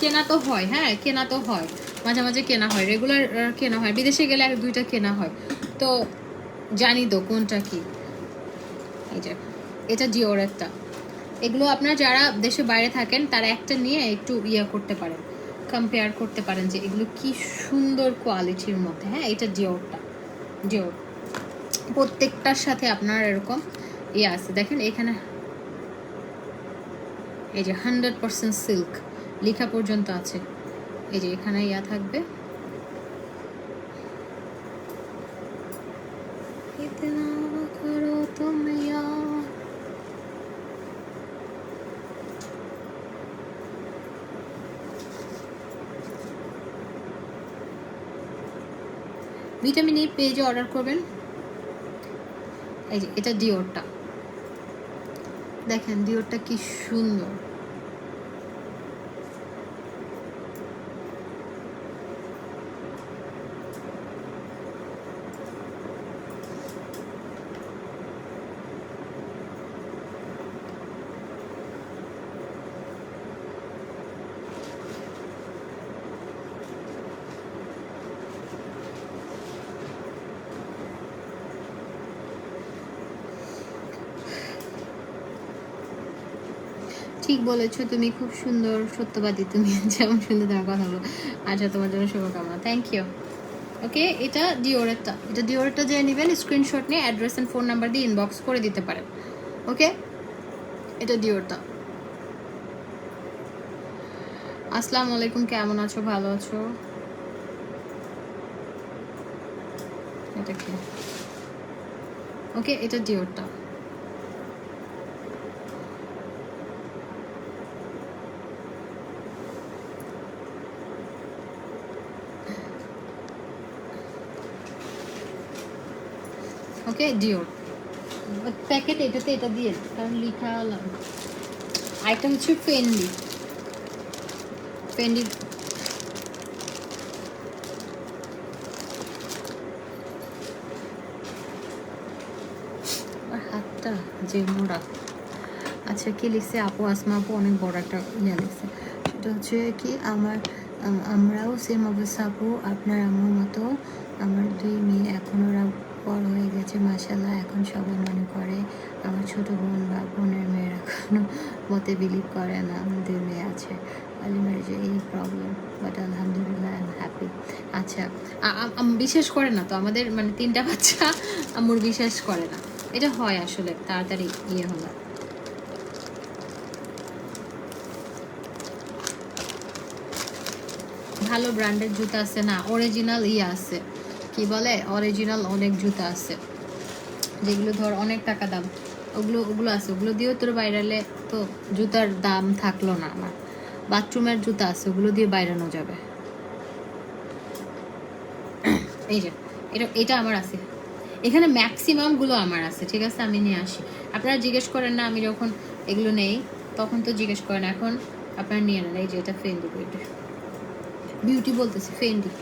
কেনা তো হয়, হ্যাঁ কেনা তো হয়, মাঝে মাঝে কেনা হয়, রেগুলার কেনা হয়, বিদেশে গেলে আর দুইটা কেনা হয়, তো জানি তো কোনটা কি। এই যে এটা ডিওর একটা। এগুলো আপনার যারা দেশে বাইরে থাকেন তারা একটা নিয়ে একটু ইয়ে করতে পারেন, কম্পেয়ার করতে পারেন যে এগুলো কি সুন্দর কোয়ালিটির মধ্যে। হ্যাঁ এটা ডিওরটা, ডিওর প্রত্যেকটার সাথে আপনার এরকম ইয়ে আছে দেখেন এখানে। এই যে 100% সিল্ক লেখা পর্যন্ত আছে। এই যে এখানে ইয়া থাকবে, ইতনা করো তুম ইয়ার। ভিটামিন ই পেজে অর্ডার করবেন। এই যে এটা ডিওরটা দেখেন, ডিওরটা কি সুন্দর। ঠিক বলেছো তুমি, খুব সুন্দর, সত্যবাদী তুমি, যেমন সুন্দর তোমার কথা বলো। আচ্ছা তোমার জন্য শুভকামনা, থ্যাংক ইউ। ওকে এটা ডিওরেরটা, এটা ডিওরেরটা যে নেবেন স্ক্রিনশট নিয়ে অ্যাড্রেস এন্ড ফোন নাম্বার দিয়ে ইনবক্স করে দিতে পারেন। ওকে এটা ডিওরটা। আসসালামু আলাইকুম, কেমন আছো? ভালো আছো? এটা কি? ওকে এটা ডিওরটা। ওকে ডিওর প্যাকেট এটাতে এটা দিয়ে, কারণ লেখা আইটেম হচ্ছে ফেন্ডি, ফেন্ডি। আর হাতটা যে মোড়া। আচ্ছা কি লিখছে আপু? আসমা আপু অনেক বড় একটা ইয়ে লিখছে, সেটা হচ্ছে কি আমরাও সেম অবস্থা আপু, আপনার আমার মতো। আমার 2 মেয়ে এখন ওরা বড় হয়ে গেছে মাশাল্লাহ, এখন সবাই মনে করে আমার ছোট বোন বা বোনের মেয়েরা কোনো মতে বিলিভ করে না। আমার 2 মেয়ে আছে, আলি ম্যারেজে এই প্রবলেম, বাট আলহামদুলিল্লাহ আই এম হ্যাপি। আচ্ছা বিশ্বাস করে না তো আমাদের, মানে 3টা বাচ্চা আম্মুর বিশ্বাস করে না। এটা হয় আসলে তাড়াতাড়ি ইয়ে হলো। ভালো ব্র্যান্ডের জুতা আছে না, অরিজিনাল ইয়ে আছে, কি বলে অরিজিনাল অনেক জুতা আছে যেগুলো ধর অনেক টাকা দাম, ওগুলো ওগুলো আছে, ওগুলো দিয়েও তোর বাইরালে তো জুতার দাম থাকলো না। আমার বাথরুমের জুতা আছে, ওগুলো দিয়ে বাইরানো যাবে। এই যে এটা এটা আমার আছে এখানে, ম্যাক্সিমামগুলো আমার আছে, ঠিক আছে? আমি নিয়ে আসি, আপনারা জিজ্ঞেস করেন না আমি যখন এগুলো নেই তখন তো জিজ্ঞেস করেন, এখন আপনারা নিয়ে নেন। এই যে এটা ফেন্ডি, বিউটি বলতেছি, ফেন্ডি।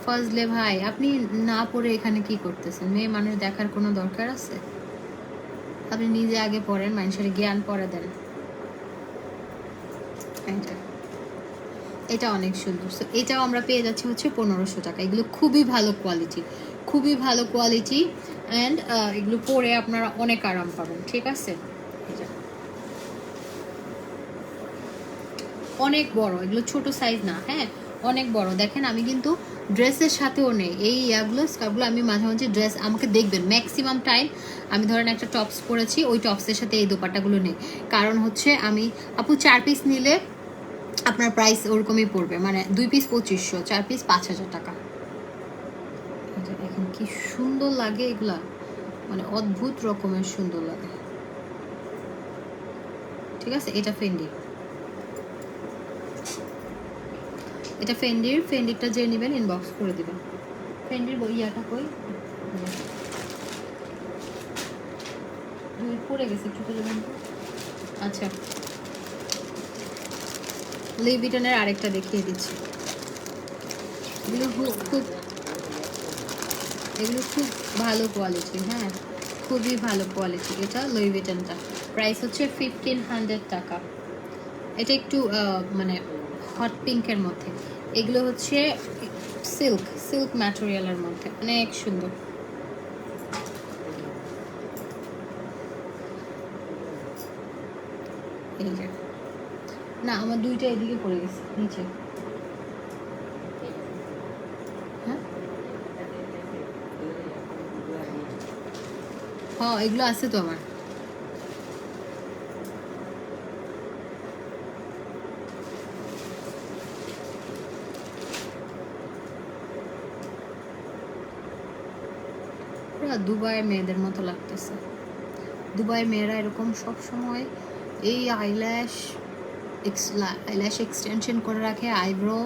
ফজলে ভাই আপনি না পড়ে এখানে কি করতেছেন? মেয়ে মানুষ দেখার কোনো দরকার আছে? আপনি নিজে আগে পড়েন, মানুষের জ্ঞান পড়ে দেন। এটা অনেক সুন্দর। সো এটাও আমরা পেয়ে যাচ্ছি হচ্ছে 1500 টাকা। এগুলো খুবই ভালো কোয়ালিটি, খুবই ভালো কোয়ালিটি অ্যান্ড এগুলো পরে আপনারা অনেক আরাম পাবেন, ঠিক আছে। এই যে অনেক বড়, এগুলো ছোট সাইজ না, হ্যাঁ অনেক বড়। দেখেন আমি কিন্তু ড্রেসের সাথেও নেই এই ইয়াগুলো স্কার্ফগুলো, আমি মাঝে মাঝে ড্রেস আমাকে দেখবেন ম্যাক্সিমাম টাইম আমি ধরেন একটা টপস পরেছি, ওই টপসের সাথে এই দোপাট্টাগুলো নেই। কারণ হচ্ছে আমি আপু 4 পিস নিলে আপনার প্রাইস ওরকমই পড়বে, মানে 2 পিস 2500, 4 পিস 5000 টাকা। এখন কি সুন্দর লাগে এগুলা, মানে অদ্ভুত রকমের সুন্দর লাগে, ঠিক আছে। এটা ফেন্ডি, এটা ফেন্ডিরটা যে নেবেন ইনবক্স করে দিবেন। ফেন্ডির ইয়াটা কই পড়ে গেছে, একটু তুলে দেন। আচ্ছা লুই ভিটনের আরেকটা দেখিয়ে দিচ্ছি। এগুলো খুব ভালো কোয়ালিটি, হ্যাঁ খুবই ভালো কোয়ালিটি। এটা লুই ভিটনটা প্রাইস হচ্ছে 1500 টাকা। এটা একটু মানে হট পিঙ্কের মধ্যে, এগুলো হচ্ছে সিল্ক ম্যাটেরিয়ালের মধ্যে, অনেক সুন্দর। এই যে না আমার দুইটা এদিকে পড়ে গেছে নিচে, হ্যাঁ হ্যাঁ এগুলো আছে তো আমার। পুরো দুবাইয়ের মেয়েদের মতো লাগতেছে। দুবাইয়ের মেয়েরা এরকম সব সময় এই আইল্যাশ এক্সটেনশন করে রাখে, আইব্রো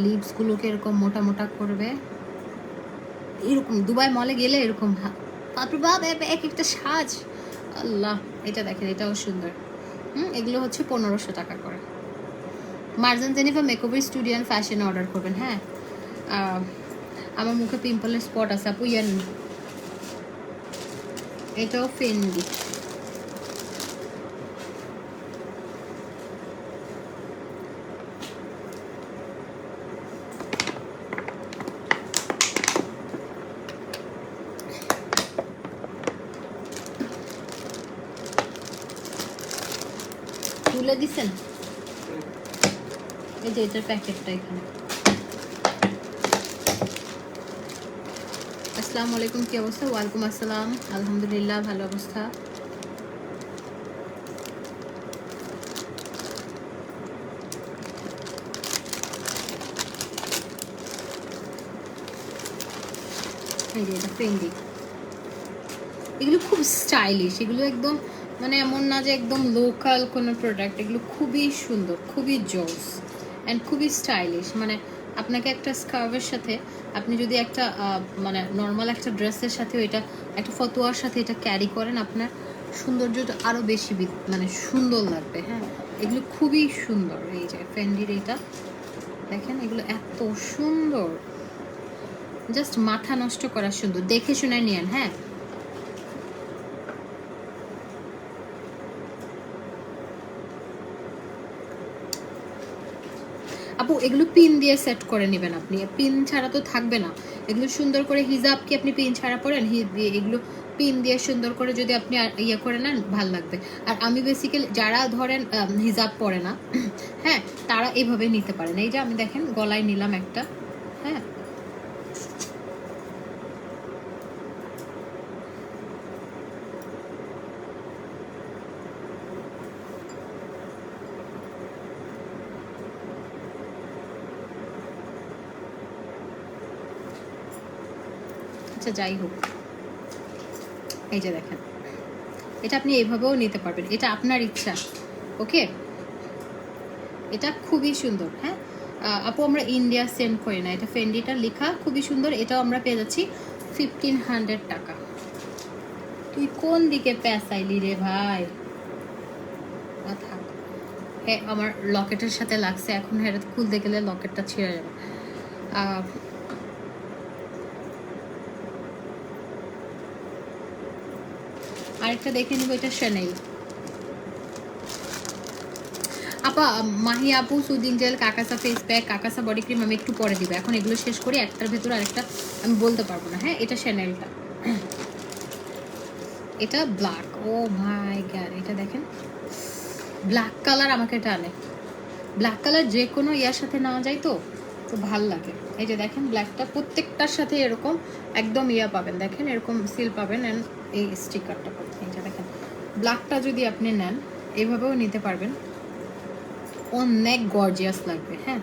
লিপসগুলোকে এরকম মোটা মোটা করবে, এরকম দুবাই মলে গেলে এরকম তারপর বাপ এক একটা সাজ, আল্লাহ। এটা দেখেন এটাও সুন্দর, এগুলো হচ্ছে 1500 টাকা করে। Marjan Jennifer makeover studio and fashion order করবেন, হ্যাঁ। আমার মুখে পিম্পলের স্পট আছে আপু, ইয়ান এটাও ফেন্ডি। তুলে দিছেন এই যে এটার প্যাকেটটা এখানে। আসসালামু আলাইকুম, কি অবস্থা? ওয়ালাইকুম আসসালাম, আলহামদুলিল্লাহ ভালো অবস্থা। এই যে এটা ফেন্ডি, এগুলো খুব স্টাইলিশ, এগুলো একদম মানে এমন না যে একদম লোকাল কোনো প্রোডাক্ট, এগুলো খুবই সুন্দর, খুবই জোস অ্যান্ড খুবই স্টাইলিশ। মানে আপনাকে একটা স্কার্ভের সাথে আপনি যদি একটা মানে নর্মাল একটা ড্রেসের সাথে এটা একটা ফতোয়ার সাথে এটা ক্যারি করেন, আপনার সৌন্দর্যটা আরও বেশি মানে সুন্দর লাগবে, হ্যাঁ এগুলো খুবই সুন্দর। এই যে ফেন্ডির এটা দেখেন, এগুলো এত সুন্দর, জাস্ট মাথা নষ্ট করা সুন্দর, দেখে শুনে নিয়েন, হ্যাঁ। আপু এগুলো পিন দিয়ে সেট করে নেবেন, আপনি পিন ছাড়া তো থাকবে না। এগুলো সুন্দর করে হিজাব কি আপনি পিন ছাড়া পরেন, এগুলো পিন দিয়ে সুন্দর করে যদি আপনি ইয়ে করে নেন ভাল লাগবে। আর আমি বেসিক্যালি যারা ধরেন হিজাব পরে না, হ্যাঁ তারা এভাবে নিতে পারেন। এই যে আমি দেখেন গলায় নিলাম একটা, হ্যাঁ আচ্ছা যাই হোক, এই যে দেখেন এটা আপনি এইভাবেও নিতে পারবেন, এটা আপনার ইচ্ছা, ওকে। এটা খুবই সুন্দর, হ্যাঁ আপু আমরা ইন্ডিয়া সেন্ড করি না, এটা ফেন্ডিটা লেখা খুবই সুন্দর। এটাও আমরা পেয়ে যাচ্ছি 1500 টাকা। তুই কোন দিকে পেঁচাইলি রে ভাই? থাক, হ্যাঁ আমার লকেটের সাথে লাগছে, এখন হ্যাঁ খুলতে গেলে লকেটটা ছিঁড়ে যাবে। আরেকটা দেখে নিব, এটা শ্যানেল। আপা মাহি আপু সুদিন জেল কাকাসা ফেস প্যাক কাকাসা বডি ক্রিম আমি একটু পরে দিব, এখন এগুলো শেষ করি, একটার ভেতরে আরেকটা আমি বলতে পারবো না। হ্যাঁ, এটা শ্যানেলটা, এটা ব্ল্যাক, ও মাই গড, এটা দেখেন ব্ল্যাক কালার আমাকে টানে। ব্ল্যাক কালার যে কোনো ইয়ার সাথে নেওয়া যায় তো তো ভাল লাগে। এই যে দেখেন ব্ল্যাকটা প্রত্যেকটার সাথে এরকম একদম ইয়া পাবেন, দেখেন এরকম সিল পাবেন, অ্যান্ড এই স্টিকারটা পাবেন। এই যে দেখেন ব্ল্যাকটা যদি আপনি নেন এইভাবেও নিতে পারবেন, অনেক গর্জিয়াস লাগবে। হ্যাঁ,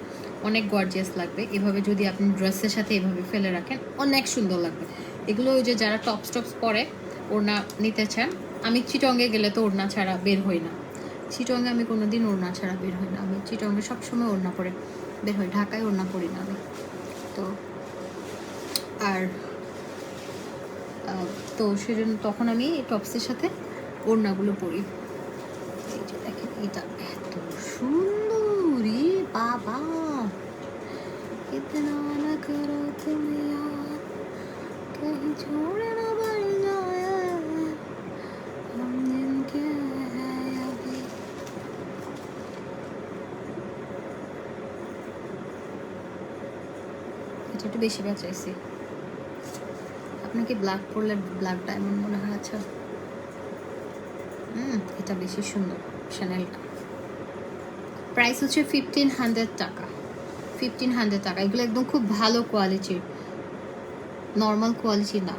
অনেক গর্জিয়াস লাগবে এভাবে যদি আপনি ড্রেসের সাথে এভাবে ফেলে রাখেন, অনেক সুন্দর লাগবে। এগুলো ওই যে যারা টপস টপস পরে ওড়না নিতে চান, আমি চিটঙ্গে গেলে তো ওড়না ছাড়া বের হই না। চিটঙ্গে আমি কোনোদিন ওড়না ছাড়া বের হই না, আমি চিটঙ্গে সবসময় ওড়না পরে বের হই, ঢাকায় ওড়না পরি না আমি। তো আর তো সেজন্য তখন আমি টপসের সাথে ওড়নাগুলো পরি। এই যে দেখেন এটা এত সুন্দর, রে বাবা, इतना न करो तुम यार, कहीं छोड़ ना बन जाए हम जिनके हैं अभी। এটা একটু বেশি বাঁচাইছি, আপনাকে ব্ল্যাক পরলে ব্ল্যাক ডায়মন্ড মনে হয়। আচ্ছা, এটা বেশি সুন্দর শ্যানেলটা। প্রাইস হচ্ছে 1500 টাকা, 1500 টাকা। এগুলো একদম খুব ভালো কোয়ালিটির, নর্মাল কোয়ালিটি না।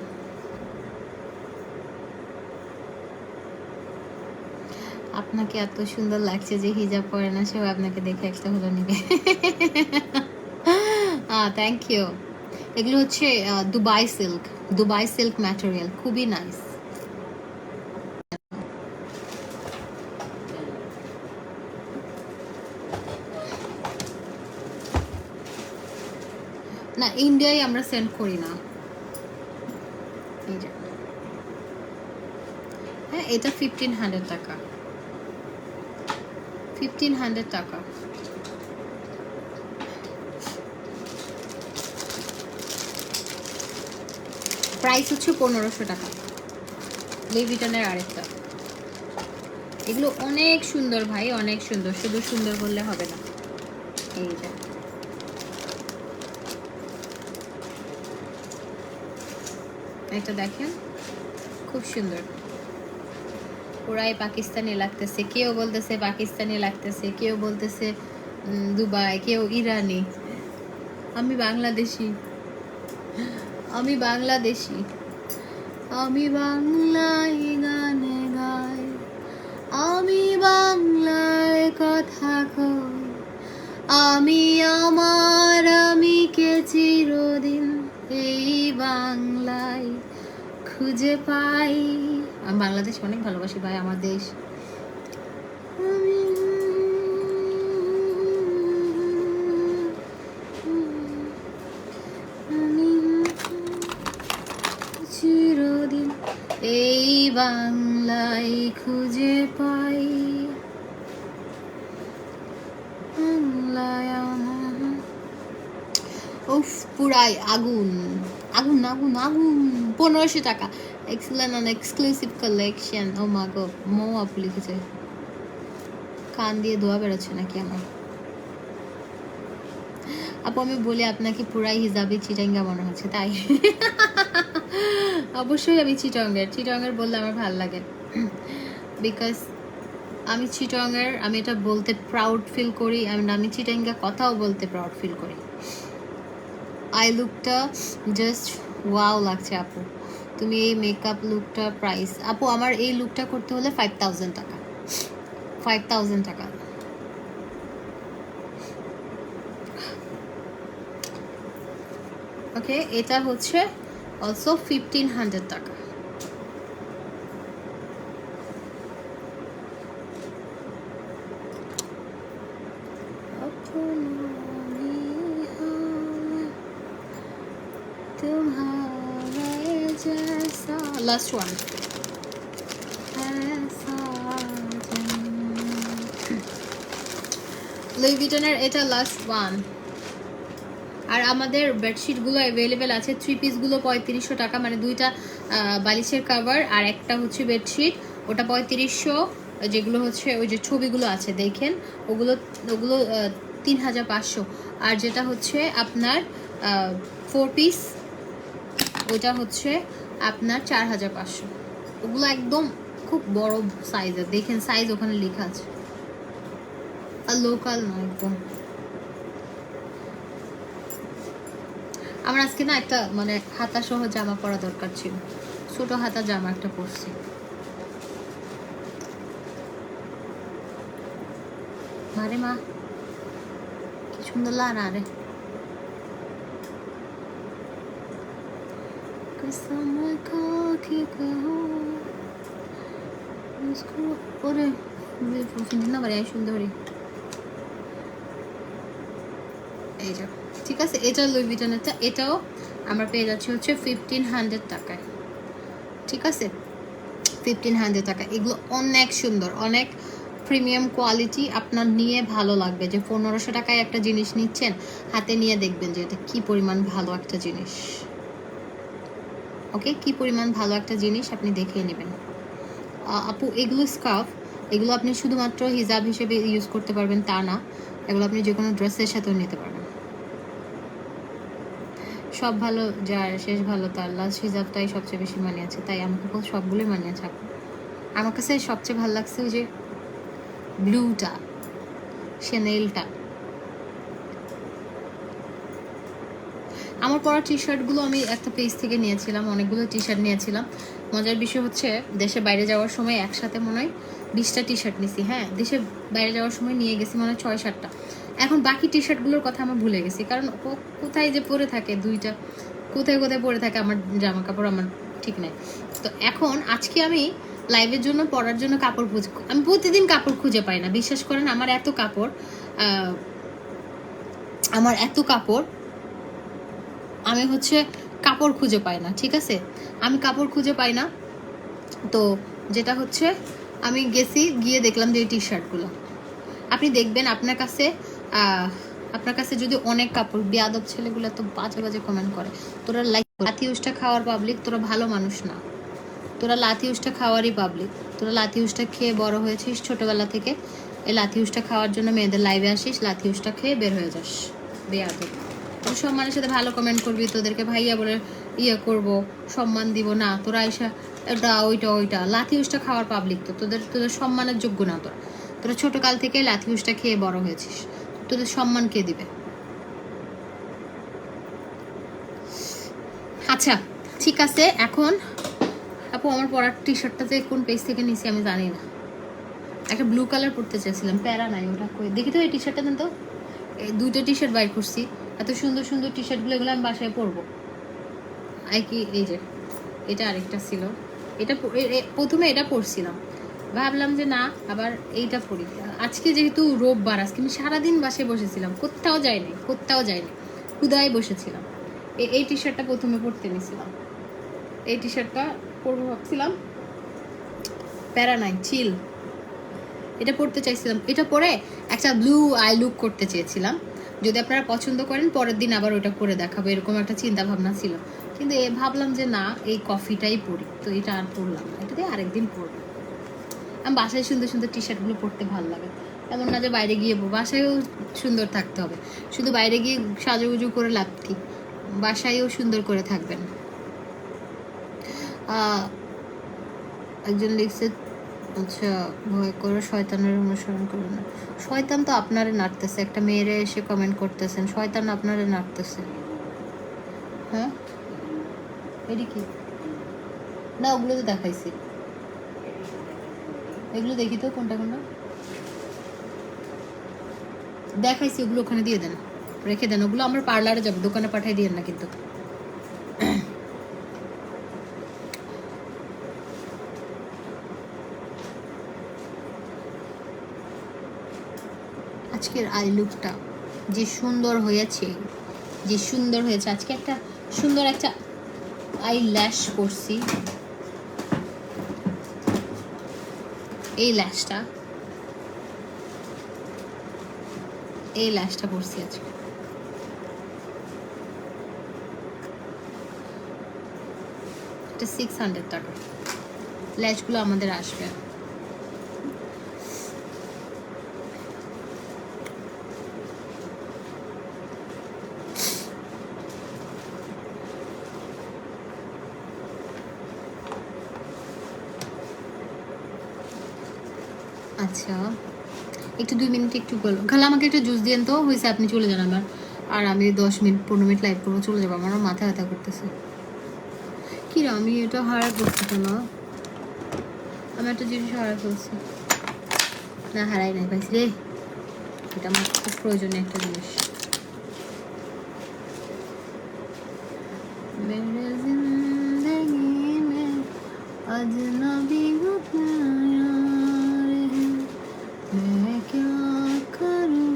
আপনাকে এত সুন্দর লাগছে যে হিজাব পরে না সেও আপনাকে দেখে একটা হলো নিবে। Thank you. এগুলো হচ্ছে দুবাই সিল্ক ম্যাটেরিয়াল, খুবই নাইস। না, ইন্ডিয়ায় আমরা সেন্ড করি না। এই যে হ্যাঁ, এটা 1500 টাকা, 1500 টাকা। প্রাইস হচ্ছে 1500 টাকা। লুই ভিটনের আরেকটা, এগুলো অনেক সুন্দর ভাই, অনেক সুন্দর, শুধু সুন্দর বললে হবে না। এই যে এটা দেখেন খুব সুন্দর, পুরাই পাকিস্তানি লাগতেছে, কেউ বলতেছে পাকিস্তানি লাগতেছে, কেউ বলতেছে দুবাই, কেউ ইরানি। আমি বাংলাদেশি, আমি বাংলাদেশি, আমি বাংলায় গানে গাই, আমি বাংলায় কথা কই, আমি আমার আমিকে চিরদিন এই বাংলায় খুঁজে পাই। আমি বাংলাদেশ অনেক ভালোবাসি ভাই, আমার দেশ। আমি চিরদিন এই বাংলায় খুঁজে পাই, বাংলায় আমার। উফ, পুরাই আগুন আগুন আগুন আগুন। 1500 টাকা, এক্সেলেন্ট অ্যান্ড এক্সক্লুসিভ কালেকশন। ও মা গো, মৌ আপু লিখেছে। কান দিয়ে ধোয়া বেরোচ্ছে নাকি আমার? আপু আমি বলি আপনাকে পুরাই হিজাবি চিটাঙ্গা মনে হচ্ছে, তাই? অবশ্যই আমি চিটংয়ের বললে আমার ভালো লাগে, বিকজ আমি চিটংয়ের, আমি এটা বলতে প্রাউড ফিল করি, আমি চিটাঙ্গা কথাও বলতে প্রাউড ফিল করি। আই লুকটা জাস্ট ওয়াও লাগছে আপু, তুমি এই মেকআপ লুকটা প্রাইস। আপু আমার এই লুকটা করতে হলে 5000 টাকা, 5000 টাকা। ওকে, এটা হচ্ছে অলসো 1500 টাকা। লাস্ট ওয়ান, লুই ভিটনের এটা লাস্ট ওয়ান। আর আমাদের বেডশিটগুলো অ্যাভেলেবেল আছে, 3 পিসগুলো 3500 টাকা, মানে দুইটা বালিশের কভার আর একটা হচ্ছে বেডশিট, ওটা 3500, যেগুলো হচ্ছে ওই যে ছবিগুলো আছে দেখেন, ওগুলো ওগুলো 3500। আর যেটা হচ্ছে আপনার 4 পিস, ওটা হচ্ছে আপনার 4500। ওগুলো একদম খুব বড় সাইজের, দেখেন সাইজ ওখানে লেখা আছে, আর লোকাল না একদম। আমার আজকে না একটা মানে হাতা সহ জামা পরা দরকার ছিল, ছোট হাতা জামা একটা পরছি। মারে মা কি সুন্দর লাগা রে। ওরে না পারে সুন্দরী। এই যে ঠিক আছে, এটা লুই ভিটনেরটা, এটাও আমরা পেয়ে যাচ্ছি হচ্ছে 1500 টাকায়। ঠিক আছে, 1500 টাকা। এগুলো অনেক সুন্দর, অনেক প্রিমিয়াম কোয়ালিটি, আপনার নিয়ে ভালো লাগবে। যে 1500 টাকায় একটা জিনিস নিচ্ছেন, হাতে নিয়ে দেখবেন যে এটা কি পরিমাণ ভালো একটা জিনিস। ওকে, কি পরিমাণ ভালো একটা জিনিস আপনি দেখে নেবেন। আপু এগুলো স্কার্ফ, এগুলো আপনি শুধুমাত্র হিজাব হিসেবে ইউজ করতে পারবেন তা না, এগুলো আপনি যে কোনো ড্রেসের সাথেও নিতে পারবেন। সব ভালো যার শেষ ভালো তার, লাস্ট হিজাবটাই সবচেয়ে বেশি মানিয়েছে, তাই আমাকে সবগুলোই মানিয়েছে আপু। আমার কাছে সবচেয়ে ভালো লাগছে ওই যে ব্লুটা, শ্যানেলটা। আমার পরা টি শার্টগুলো আমি একটা পেজ থেকে নিয়েছিলাম, অনেকগুলো টি শার্ট নিয়েছিলাম। মজার বিষয় হচ্ছে দেশে বাইরে যাওয়ার সময় একসাথে মনে হয় 20টা টি শার্ট নিছি। হ্যাঁ, দেশে বাইরে যাওয়ার সময় নিয়ে গেছি মনে হয় 6-7টা। এখন বাকি টি শার্টগুলোর কথা আমি ভুলে গেছি, কারণ কোথায় যে পরে থাকে দুইটা, কোথায় কোথায় পরে থাকে আমার জামা কাপড় আমার ঠিক নাই। তো এখন আজকে আমি লাইভের জন্য পরার জন্য কাপড় আমি প্রতিদিন কাপড় খুঁজে পাই না, বিশ্বাস করেন। আমার এত কাপড় আমি হচ্ছে কাপড় খুঁজে পাই না। ঠিক আছে, আমি কাপড় খুঁজে পাই না। তো যেটা হচ্ছে আমি গেছি, গিয়ে দেখলাম যে এই টি শার্টগুলো আপনি দেখবেন আপনার কাছে যদি অনেক কাপড়, বেয়াদব ছেলেগুলো তো বাজে বাজে কমেন্ট করে, তোরা লাথি উষ্টা খাওয়ার পাবলিক, তোরা ভালো মানুষ না, তোরা লাথি উষ্টা খাওয়ারই পাবলিক। তোরা লাথি উষ্টা খেয়ে বড় হয়েছিস ছোটবেলা থেকে, এই লাথি উষ্টা খাওয়ার জন্য মেয়েদের লাইভে আসিস, লাথি উষ্টা খেয়ে বের হয়ে যাস। বেয়াদব, তুই সম্মানের সাথে ভালো কমেন্ট করবি, তোদেরকে ভাইয়া বলে করব, সম্মান দিব না, তোরা আইসা এটা ওইটা লাথি উষ্টা খাওয়ার পাবলিক তো তোদের সম্মানের যোগ্য না। তোরা ছোটকাল থেকে লাথি উষ্টা খেয়ে বড় হয়েছিস, তোদের সম্মান কে দিবে? আচ্ছা ঠিক আছে, এখন আপু আমার পরার টি শার্টটাতে কোন পেজ থেকে নিছি আমি জানি না, একটা ব্লু কালার পরতে চাইছিলাম, প্যারা নাই ওটা কই দেখি তো। এই টি শার্টটা দেন তো, এই 2টা টি শার্ট বাইর করছি, এত সুন্দর সুন্দর টি শার্টগুলো, এগুলো আমি বাসায় পরবো। কি এই যে এটা আরেকটা ছিল, এটা প্রথমে এটা পরছিলাম, ভাবলাম যে না আবার এইটা পরি। আজকে যেহেতু রোববার, আজকে আমি সারাদিন বাসায় বসেছিলাম, কোথাও যাইনি হুদায় বসেছিলাম। এই টি শার্টটা প্রথমে পরতে নিয়েছিলাম, এই টি শার্টটা পরবো ভাবছিলাম, প্যারা নাই, চিল। এটা পরতে চাইছিলাম, এটা পরে একটা ব্লু আই লুক করতে চেয়েছিলাম, যদি আপনারা পছন্দ করেন পরের দিন আবার ওটা পরে দেখাবো, এরকম একটা চিন্তা ভাবনা ছিল। কিন্তু ভাবলাম যে না, এই কফিটাই পরি, তো এটা আর পরলাম না, এটা দিয়ে আরেকদিন পরবো। আমি বাসায় সুন্দর সুন্দর টি শার্টগুলো পরতে ভালো লাগে, এমন না যে বাইরে গিয়ে বাসায়ও সুন্দর থাকতে হবে, শুধু বাইরে গিয়ে সাজুগুজু করে লাভ কি, বাসায়ও সুন্দর করে থাকবেন। একজন লিখছে আচ্ছা ভয় করে শয়তানের অনুসরণ করবেন না। শয়তান তো আপনারে নাড়তেছে, একটা মেয়েরে এসে কমেন্ট করতেছেন, শয়তান আপনারে নাড়তেছে। হ্যাঁ এটি কি না, ওগুলো তো দেখাইছি, এগুলো দেখি তো কোনটা কোনটা দেখাইছি, ওগুলো ওখানে দিয়ে দেন, রেখে দেন, ওগুলো আমরা পার্লারে যাবো, দোকানে পাঠাই দিয়েন না কিন্তু। আজকের আই লুকটা যে সুন্দর হয়েছে, আজকে একটা সুন্দর একটা আই ল্যাশ করছি, এই ল্যাশটা করছি আজকে। এটা 600 টাকা, ল্যাশগুলো আমাদের আসবে। আচ্ছা একটু 2 মিনিট একটু করলো খালা আমাকে একটু জুস দিয়েন তো হয়েছে আপনি চলে যান আমার আর আমি 10 মিনিট 15 মিনিট লাইভ করবো চলে যাবো আমারও মাথা ব্যথা করতেছে কি রে আমি এটা হারা করছি কেন আমি একটা জিনিস হারা ফেলছি না হারাই নাই পাইছি রে এটা আমার খুব প্রয়োজনীয় একটা জিনিস मेरे जिंदगी में अजनबी अपनाया है मैं क्या करूं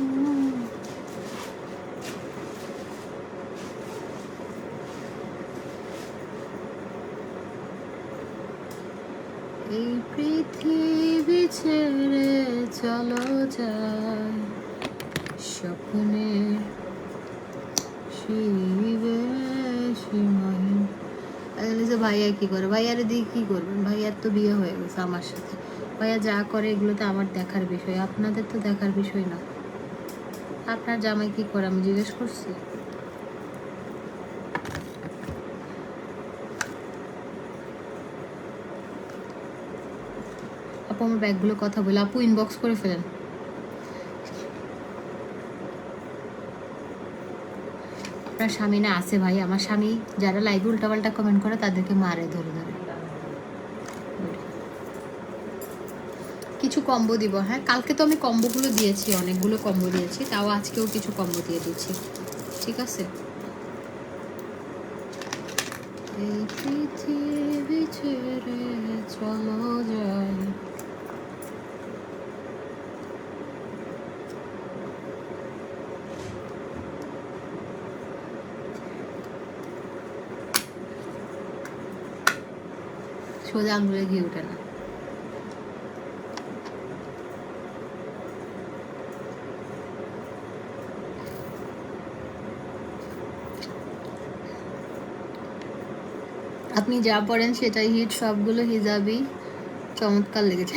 এই পৃথিবী ছেড়ে চলো যায় স্বপ্নের শিবে সীমাহীন ভাইয়া কি করে ভাইয়ারে দিয়ে কি করবেন ভাইয়ার তো বিয়ে হয়ে গেছে আমার সাথে ভাইয়া যা করে এগুলো তো আমার দেখার বিষয় আপনাদের তো দেখার বিষয় না আপনার জামাই কি করে আমি জিজ্ঞেস করছি আপু আমার ব্যাগগুলো কথা বলে আপু ইনবক্স করে ফেলেন আপনার স্বামী না আছে ভাই আমার স্বামী যারা লাইভে উল্টাপাল্টা কমেন্ট করে তাদেরকে মারে ধরে ধরে কিছু কম্বো দিব হ্যাঁ কালকে তো আমি কম্বোগুলো দিয়েছি অনেকগুলো কম্বো দিয়েছি তাও আজকেও কিছু কম্বো দিয়ে দিচ্ছি ঠিক আছে এই পৃথিবী ছেড়ে চলো যায় সোজা আঙুলে ঘি ওঠে না আপনি যা পড়েন সেটাই হিট সবগুলো হিজাবি চমৎকার লেগেছে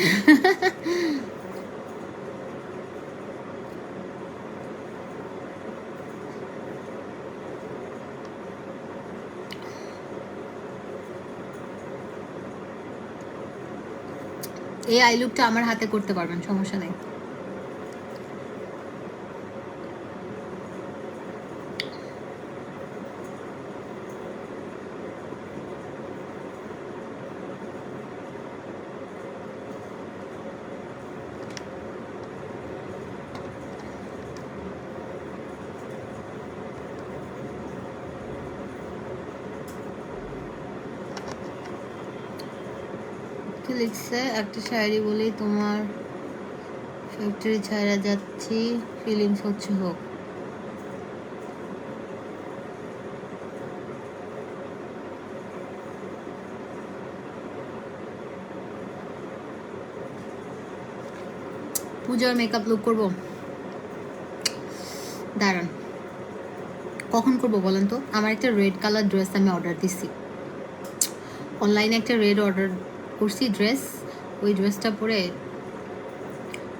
এই আই লুকটা আমার হাতে করতে পারবেন সমস্যা নেই লিখছে একটা শায়রি বলি তোমার ফ্যাক্টরি ছাড়া যাচ্ছি ফিলিংস হচ্ছে হোক পূজার মেকআপ লুক করবো দাঁড়ান কখন করবো বলেন তো আমার একটা রেড কালার ড্রেস আমি অর্ডার দিচ্ছি অনলাইনে একটা রেড অর্ডার করছি ড্রেস ওই ড্রেসটা পরে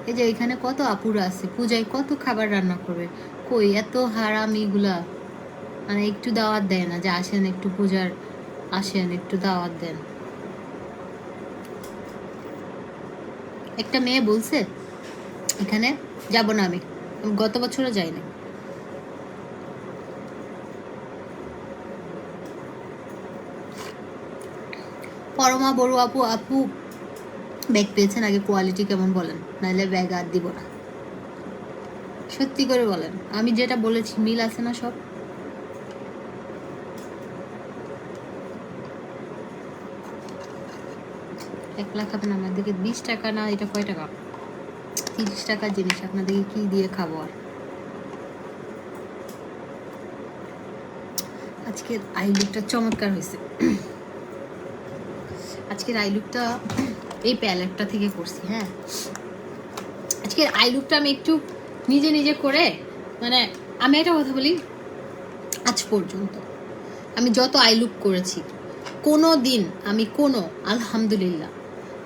এই যে এখানে কত আপুরা আছে পূজায় কত খাবার রান্না করবে কই এত হারামিগুলা মানে একটু দাওয়াত দেয় না যে আসেন একটু পূজার আসেন একটু দাওয়াত দেন একটা মেয়ে বলছে এখানে যাব না আমি গত বছরও যাই না পরমা বড় আপু আপু ব্যাগ পেয়েছেন আগে কোয়ালিটি কেমন বলেন নাহলে ব্যাগ আর দিব না সত্যি করে বলেন আমি যেটা বলেছি মিল আছে না সব এক লাখ খাবেন আমাদেরকে 20 টাকা না এটা কয় টাকা 30 টাকার জিনিস আপনাদেরকে কি দিয়ে খাবো আর আজকের আই লুকটা চমৎকার হয়েছে আজকের আই লুকটা এই প্যালেটটা থেকে করছি হ্যাঁ আজকের আই লুকটা আমি একটু নিজে নিজে করে মানে আমি একটা কথা বলি আজ পর্যন্ত আমি যত আই লুক করেছি কোনো দিন আমি আলহামদুলিল্লাহ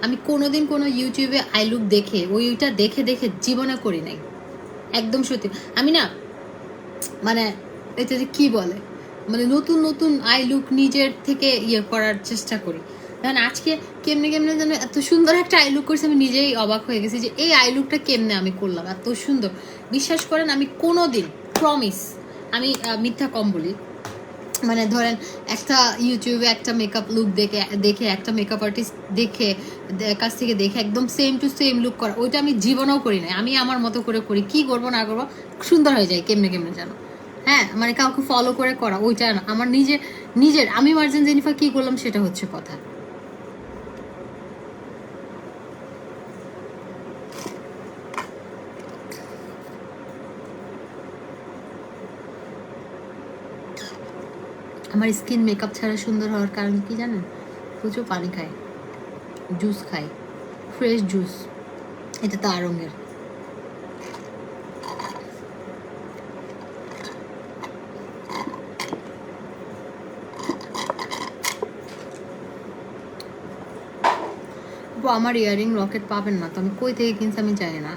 আমি কোনোদিন কোনো ইউটিউবে আই লুক দেখে ওইটা দেখে দেখে জীবনে করি নাই একদম সত্যি আমি না মানে এটা যে কি বলে মানে নতুন নতুন আই লুক নিজের থেকে ইয়ে করার চেষ্টা করি কারণ আজকে কেমনে কেমনে যেন এত সুন্দর একটা আই লুক করছে, আমি নিজেই অবাক হয়ে গেছি যে এই আই লুকটা কেমনে আমি করলাম এত সুন্দর। বিশ্বাস করেন আমি কোনোদিন, প্রমিস, আমি মিথ্যা কম বলি, মানে ধরেন একটা ইউটিউবে একটা মেকআপ লুক দেখে দেখে একটা মেকআপ আর্টিস্ট দেখে কাছ থেকে দেখে একদম সেম টু সেম লুক করা, ওইটা আমি জীবনেও করি না। আমি আমার মতো করে করি, কি করবো না করবো সুন্দর হয়ে যায় কেমনে কেমনে যেন। হ্যাঁ, মানে কাউকে ফলো করে করা ওইটা না, আমার নিজের আমি মার্জিন জেনিফার কি করলাম সেটা হচ্ছে কথা। আমার স্কিন মেকআপ ছাড়া সুন্দর হওয়ার কারণ কি জানেন? প্রচুর পানি খায়, জুস খাই, ফ্রেশ জুস, এটা তো আড়ঙের। আমার ইয়ারিং রকেট পাবেন না তো, আমি কই থেকে কিনছি আমি জানি না।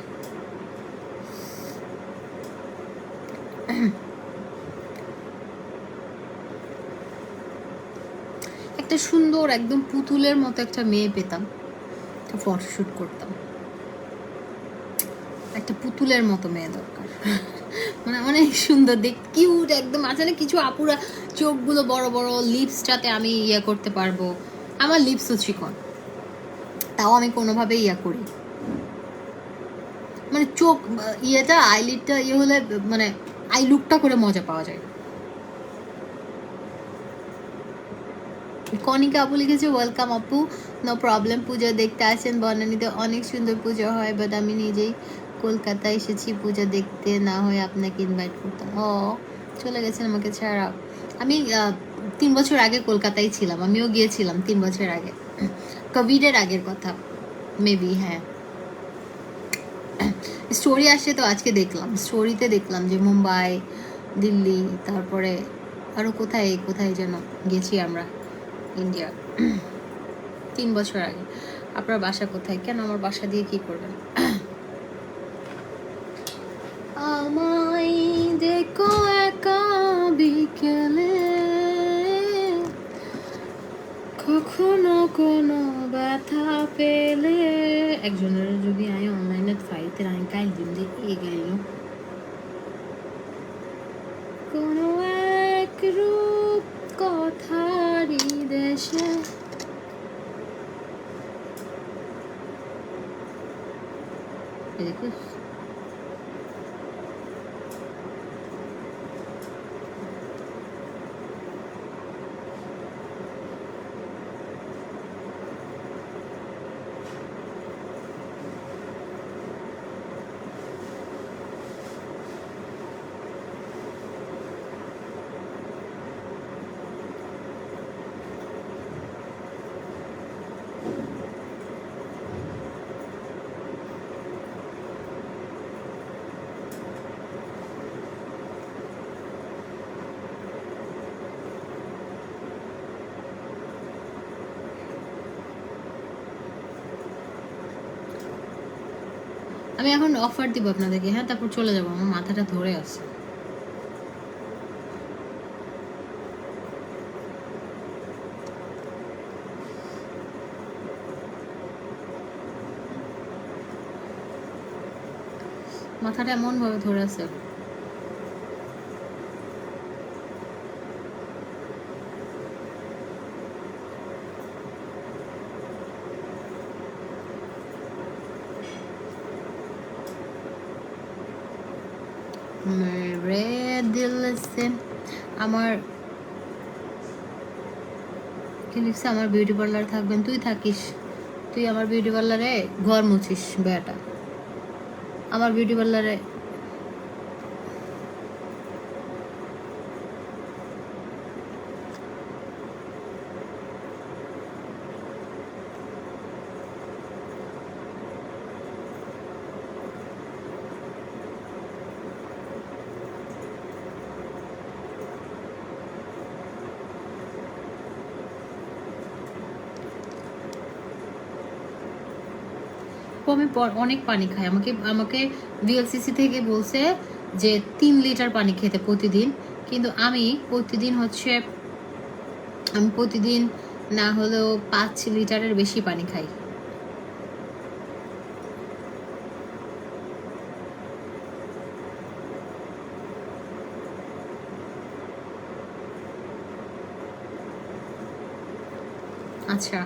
একটা সুন্দর একদম পুতুলের মতো একটা মেয়ে পেতাম, ফটোশুট করতাম, একটা পুতুলের মতো মেয়ে দরকার। মানে অনেক সুন্দর দেখ, কিউট একদম। আসলে কিছু আপুরা চোখগুলো বড় বড়, লিপসটাতে আমি ইয়া করতে পারবো, আমার লিপসও চিকন, তাও আমি কোনোভাবে ইয়া করি, মানে চোখ ইয়েটা আইলিডটা ইয়ে হলে মানে আই লুকটা করে মজা পাওয়া যায়। কনিকা আপু লিখেছে ওয়েলকাম আপু, নো প্রবলেম। পুজো দেখতে আসেন বনানীতে, অনেক সুন্দর পুজো হয়, বাট আমি নিজেই কলকাতায় এসেছি পুজো দেখতে, না হয় আপনাকে ইনভাইট করতাম। ও চলে গেছেন আমাকে ছাড়া। আমি 3 বছর আগে কলকাতায় ছিলাম, আমিও গিয়েছিলাম 3 বছর আগে, কোভিডের আগের কথা মেবি। হ্যাঁ, স্টোরি আসছে তো আজকে দেখলাম, স্টোরিতে দেখলাম যে মুম্বাই, দিল্লি, তারপরে আরও কোথায় কোথায় যেন গেছি আমরা, ইন্ডিয়া। 3 বছর আগে। আপনার বাসা কোথায়? কেন আমার বাসা দিয়ে কি করবেন? আমায় দেখো একা বিকেলে, কখনো কোনো ব্যথা পেলে, একজনের যদি আই অনলাইনে ফাইতে আই কাই দিন দিয়ে এগিয়ে কোনো এক রূপ কথারি দেশে। দেখিস আমি এখন অফার দিব আপনাদেরকে, হ্যাঁ, তারপর চলে যাবো, আমার মাথাটা ধরে আছে। মাথাটা এমন ভাবে ধরে আছে। মেরে দিল সে, আমার কি লিখছে, আমার বিউটি পার্লার থাকবেন, তুই থাকিস, তুই আমার বিউটি পার্লারে ঘর মুছিস বেটা, আমার বিউটি পার্লারে। আমি অনেক পানি খাই, আমাকে আমাকে ভিএলসিসি থেকে বলছে যে 3 লিটার পানি খেতে প্রতিদিন, কিন্তু আমি প্রতিদিন না হলেও 5 লিটারের বেশি পানি খাই। আচ্ছা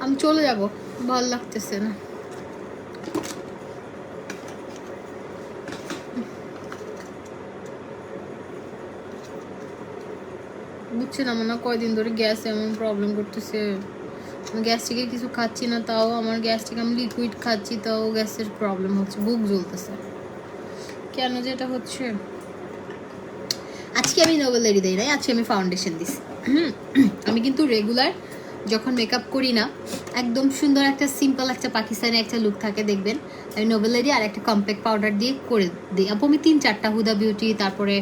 আমি চলে যাব, ভালো লাগতেছে না। বুঝছেন আমার না কয়দিন ধরে গ্যাস এমন প্রবলেম করতেছে, আমি গ্যাস থেকে কিছু খাচ্ছি না, তাও আমার গ্যাস থেকে আমি লিকুইড খাচ্ছি, তাও গ্যাসের প্রবলেম হচ্ছে, বুক জ্বলতেছে, কেন যে এটা হচ্ছে। আজকে আমি নোবেলেরি দেই নাই, আজকে আমি ফাউন্ডেশন দিছি। আমি কিন্তু রেগুলার যখন মেকআপ করি না, একদম সুন্দর একটা সিম্পল একটা পাকিস্তানি একটা লুক থাকে দেখবেন, আমি নোবেলেরি আর একটা কম্প্যাক্ট পাউডার দিয়ে করে দিই। আপু আমি 3-4টা হুদা বিউটি, তারপরে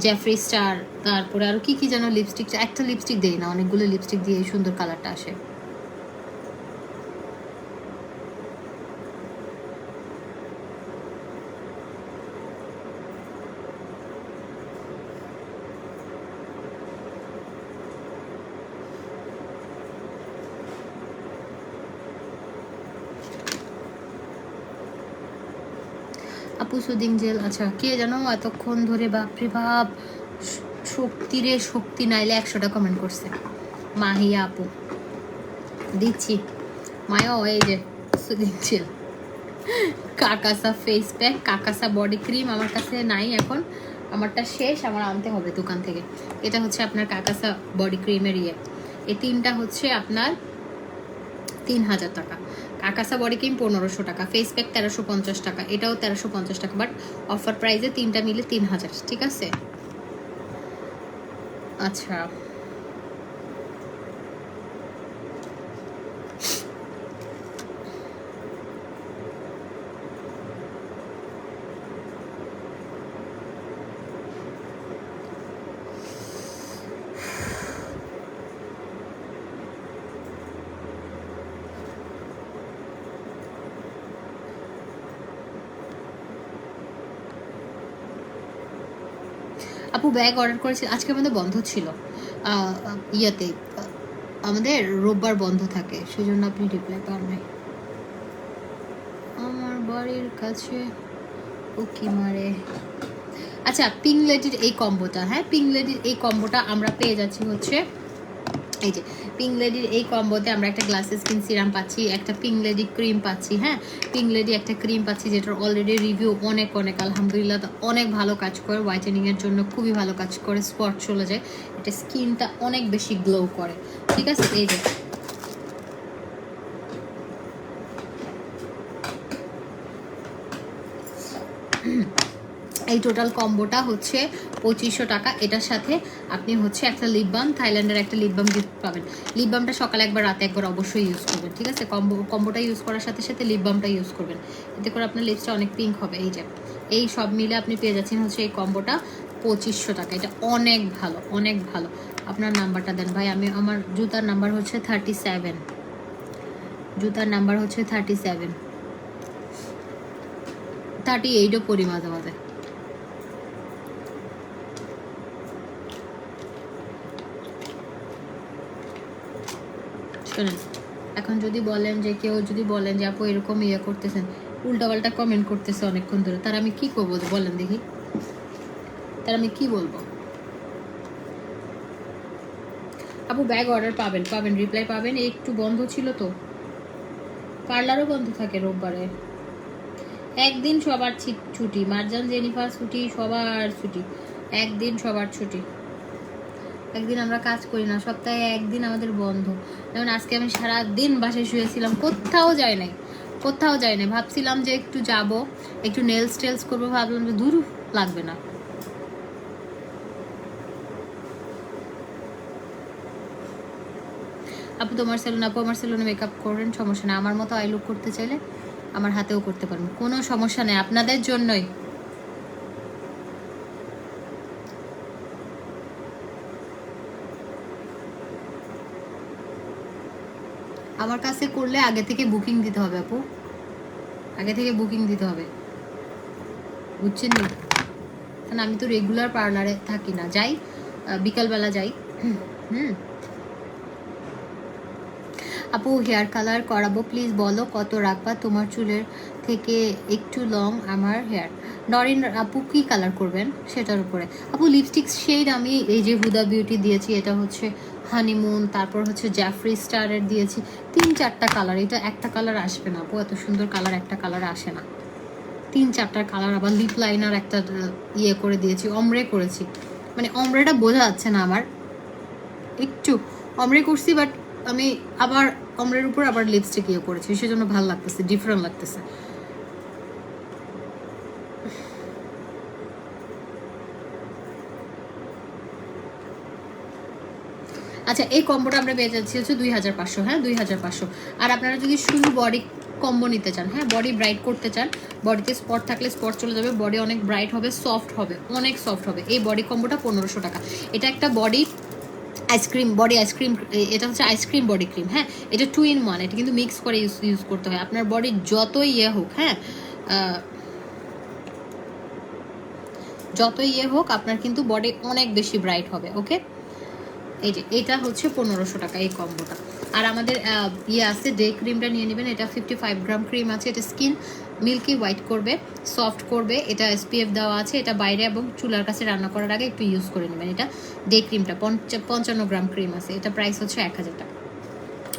জেফ্রি স্টার, তারপরে আরও কি যেন লিপস্টিক, একটা লিপস্টিক দিই না, অনেকগুলো লিপস্টিক দিয়ে সুন্দর কালারটা আসে। আপু সুদিং জেল, আচ্ছা কে জানো এতক্ষণ ধরে বাপরে বাপ শক্তিরে শক্তি নাইলে 100টা কমেন্ট করছে। মাহিয়া আপু দিচ্ছি, মায়া এই যে সুদিং জেল, কাকাসা ফেস প্যাক, কাকাসা বডি ক্রিম আমার কাছে নাই এখন, আমারটা শেষ, আমার আনতে হবে দোকান থেকে। এটা হচ্ছে আপনার কাকাসা বডি ক্রিমের ইয়ে, এই 3টা হচ্ছে আপনার 3000 টাকা। কাকাসা বডি ক্রিম 1500 টাকা, ফেস প্যাক 1350 টাকা, এটাও 1350 টাকা, বাট অফার প্রাইসে 3টা মিলে 3000, ঠিক আছে। আচ্ছা আপু ব্যাগ অর্ডার করেছি, আজকে আমাদের বন্ধ ছিল, ইয়াতে আমাদের রোববার বন্ধ থাকে, সেজন্য আপনি রিপ্লাই পান নাই। আমার বাড়ির কাছে ও কি মারে। আচ্ছা পিঙ্ক লেডির এই কম্বোটা, হ্যাঁ পিঙ্ক লেডির এই কম্বোটা আমরা পেয়ে যাচ্ছি হচ্ছে এই যে পিঙ্ক লেডির এই কম্বোতে আমরা একটা গ্লাসেস স্কিন সিরাম পাচ্ছি, একটা পিঙ্ক লেডি ক্রিম পাচ্ছি, হ্যাঁ পিঙ্ক লেডি একটা ক্রিম পাচ্ছি যেটার অলরেডি রিভিউ অনেক অনেক আলহামদুলিল্লাহ অনেক ভালো কাজ করে, হোয়াইটেনিংয়ের জন্য খুবই ভালো কাজ করে, স্পট চলে যায়, এটা স্কিনটা অনেক বেশি গ্লো করে, ঠিক আছে। এই যে এই টোটাল কম্বোটা হচ্ছে 2500 টাকা। এটার সাথে আপনি হচ্ছে একটা লিপ বাম, থাইল্যান্ডের একটা লিপ বাম গিফট পাবেন। লিপ বামটা সকালে একবার রাতে একবার অবশ্যই ইউজ করবেন, ঠিক আছে। কম্বোটা ইউজ করার সাথে সাথে লিপ বামটা ইউজ করবেন, এতে করে আপনার লিপসটা অনেক পিঙ্ক হবে। এই যে এই সব মিলে আপনি পেয়ে যাচ্ছেন হচ্ছে এই কম্বোটা 2500 টাকা, এটা অনেক ভালো অনেক ভালো। আপনার নাম্বারটা দেন ভাই, আমি আমার জুতার নাম্বার হচ্ছে 37, জুতার নাম্বার হচ্ছে 37, 38ও পরি মাঝে মাঝে। শোনেন, এখন যদি বলেন যে কেউ যদি বলেন যে আপু এরকম ইয়ে করতেছেন, উল্টাপাল্টা কমেন্ট করতেছে অনেকক্ষণ ধরে, তার আমি কি করবো বলেন দেখি, তার আমি কি বলবো। আপু ব্যাগ অর্ডার পাবেন, পাবেন রিপ্লাই পাবেন, একটু বন্ধ ছিল তো, পার্লারও বন্ধ থাকে রোববারে, একদিন সবার ছুটি, মার্জান জেনিফার ছুটি, সবার ছুটি, একদিন সবার ছুটি, একদিন আমরা কাজ করি না, সপ্তাহে একদিন আমাদের বন্ধ। যেমন আজকে আমি সারা দিন বাসায় শুয়েছিলাম, কোথাও যাই নাই, কোথাও যাই নাই, ভাবছিলাম যে একটু যাব, একটু নেলস টেলস করবো, ভাবলাম যে দূর লাগবে না। আপু তোমার সেলুন, আপু আমার সেলুনে মেকআপ করেন, সমস্যা নেই, আমার মতো আই লুক করতে চাইলে আমার হাতেও করতে পারবেন, কোনো সমস্যা নেই, আপনাদের জন্যই। আমার কাছে করলে আগে থেকে বুকিং দিতে হবে আপু, আগে থেকে বুকিং দিতে হবে, বুঝছেন না, কারণ আমি তো রেগুলার পার্লারে থাকি না, যাই বিকালবেলা যাই। আপু হেয়ার কালার করাবো, প্লিজ বলো কত রাখবা, তোমার চুলের থেকে একটু লং আমার হেয়ার। নরিন আপু কি কালার করবেন সেটার উপরে। আপু লিপস্টিক শেড আমি এই যে হুদা বিউটি দিয়েছি, এটা হচ্ছে হানিমুন, তারপর হচ্ছে জ্যাফরি স্টারের দিয়েছি, 3-4টা কালার। এটা একটা কালার আসবে না আপু, এত সুন্দর কালার একটা কালার আসে না, 3-4টা কালার। আবার লিপ লাইনার একটা ইয়ে করে দিয়েছি, অমরে করেছি, মানে অমরেটা বোঝা যাচ্ছে না আমার, একটু অমরে করছি, বাট আমি আবার অমরের উপর আবার লিপস্টিক ইয়ে করেছি, সেজন্য ভালো লাগতেছে, ডিফারেন্ট লাগতেছে। আচ্ছা, এই কম্বোটা আমরা পেয়ে যাচ্ছি হচ্ছে 2500, হ্যাঁ 2500। আর আপনারা যদি শুধু বডি কম্বো নিতে চান, হ্যাঁ বডি ব্রাইট করতে চান, বডিতে স্পট থাকলে স্পট চলে যাবে, বডি অনেক ব্রাইট হবে, সফট হবে, অনেক সফট হবে, এই বডি কম্বোটা 1500 টাকা। এটা একটা বডি আইসক্রিম, বডি আইসক্রিম, এটা হচ্ছে আইসক্রিম বডি ক্রিম, হ্যাঁ এটা 2 in 1, এটা কিন্তু মিক্স করে ইউজ করতে হয়। আপনার বডির যতই ইয়ে হোক, হ্যাঁ যতই ইয়ে হোক, আপনার কিন্তু বডি অনেক বেশি ব্রাইট হবে। ওকে, এই যে এটা হচ্ছে 1500 টাকা এই কম্বোটা। আর আমাদের ইয়ে আছে, ডে ক্রিমটা নিয়ে নেবেন, এটা 55 গ্রাম ক্রিম আছে, এটা স্কিন মিল্কি হোয়াইট করবে, সফট করবে, এটা SPF দেওয়া আছে, এটা বাইরে এবং চুলার কাছে রান্না করার আগে একটু ইউজ করে নেবেন। এটা ডে ক্রিমটা 55 গ্রাম ক্রিম আছে, এটা প্রাইস হচ্ছে 1000 টাকা।